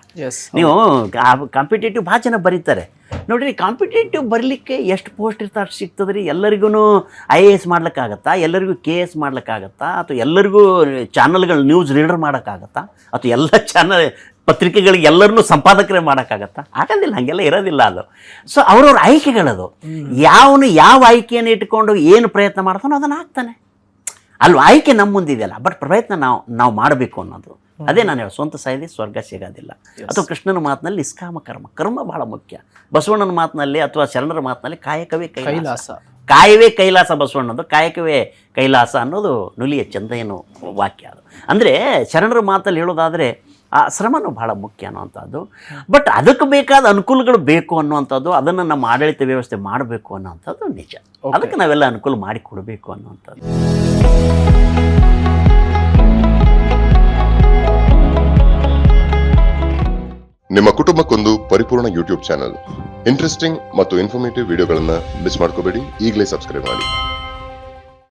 ನೀವು ಕಾಂಪಿಟೇಟಿವ್ ಭಾಳ ಜನ ಬರೀತಾರೆ ನೋಡಿರಿ. ಕಾಂಪಿಟೇಟಿವ್ ಬರಲಿಕ್ಕೆ ಎಷ್ಟು ಪೋಸ್ಟ್ ಇರ್ತಾ ಅಷ್ಟು ಸಿಗ್ತದೆ ರೀ. ಎಲ್ಲರಿಗೂ IAS ಮಾಡ್ಲಿಕ್ಕಾಗತ್ತಾ, ಎಲ್ಲರಿಗೂ KS ಮಾಡ್ಲಿಕ್ಕಾಗತ್ತಾ, ಅಥವಾ ಎಲ್ಲರಿಗೂ ಚಾನಲ್ಗಳು ನ್ಯೂಸ್ ರೀಡರ್ ಮಾಡೋಕ್ಕಾಗತ್ತಾ, ಅಥವಾ ಎಲ್ಲ ಚಾನಲ್ ಪತ್ರಿಕೆಗಳಿಗೆ ಎಲ್ಲರನ್ನೂ ಸಂಪಾದಕರೇ ಮಾಡೋಕ್ಕಾಗತ್ತಾ? ಆಗೋದಿಲ್ಲ, ಹಾಗೆಲ್ಲ ಇರೋದಿಲ್ಲ ಅದು. ಸೊ ಅವ್ರವ್ರ ಆಯ್ಕೆಗಳದು. ಯಾವ ಆಯ್ಕೆಯನ್ನು ಇಟ್ಕೊಂಡು ಏನು ಪ್ರಯತ್ನ ಮಾಡ್ತಾನೋ ಅದನ್ನು ಆಗ್ತಾನೆ ಅಲ್ವ. ಆಯ್ಕೆ ನಮ್ಮ ಮುಂದಿದೆಯಲ್ಲ, ಬಟ್ ಪ್ರಯತ್ನ ನಾವು ಮಾಡಬೇಕು ಅನ್ನೋದು. ಅದೇ ನಾನು ಹೇಳೋ, ಸ್ವಂತ ಸಾಯದೆ ಸ್ವರ್ಗ ಸಿಗೋದಿಲ್ಲ. ಅಥವಾ ಕೃಷ್ಣನ ಮಾತಿನಲ್ಲಿ ನಿಷ್ಕಾಮ ಕರ್ಮ ಬಹಳ ಮುಖ್ಯ. ಬಸವಣ್ಣನ ಮಾತಿನಲ್ಲಿ ಅಥವಾ ಶರಣರ ಮಾತಿನಲ್ಲಿ ಕಾಯಕವೇ ಕೈಲಾಸ, ಕಾಯವೇ ಕೈಲಾಸ ಬಸವಣ್ಣದು, ಕಾಯಕವೇ ಕೈಲಾಸ ಅನ್ನೋದು ನುಲಿಯ ಚಂದೆಯನ್ನು ವಾಕ್ಯ. ಅದು ಅಂದರೆ ಶರಣರ ಮಾತಲ್ಲಿ ಹೇಳೋದಾದರೆ ಆ ಶ್ರಮನೂ ಬಹಳ ಮುಖ್ಯ ಅನ್ನುವಂಥದ್ದು. ಬಟ್ ಅದಕ್ಕೆ ಬೇಕಾದ ಅನುಕೂಲಗಳು ಬೇಕು ಅನ್ನುವಂಥದ್ದು, ಅದನ್ನು ನಮ್ಮ ಆಡಳಿತ ವ್ಯವಸ್ಥೆ ಮಾಡಬೇಕು ಅನ್ನೋವಂಥದ್ದು ನಿಜ. ಅದಕ್ಕೆ ನಾವೆಲ್ಲ ಅನುಕೂಲ ಮಾಡಿಕೊಡಬೇಕು ಅನ್ನುವಂಥದ್ದು. ನಿಮ್ಮ ಕುಟುಂಬಕ್ಕೊಂದು ಪರಿಪೂರ್ಣ ಯೂಟ್ಯೂಬ್ ಚಾನಲ್. ಇಂಟ್ರೆಸ್ಟಿಂಗ್ ಮತ್ತು ಇನ್ಫಾರ್ಮೇಟಿವ್ ವಿಡಿಯೋಗಳನ್ನು ಮಿಸ್ ಮಾಡ್ಕೋಬೇಡಿ. ಈಗಲೇ ಸಬ್ಸ್ಕ್ರೈಬ್ ಮಾಡಿ.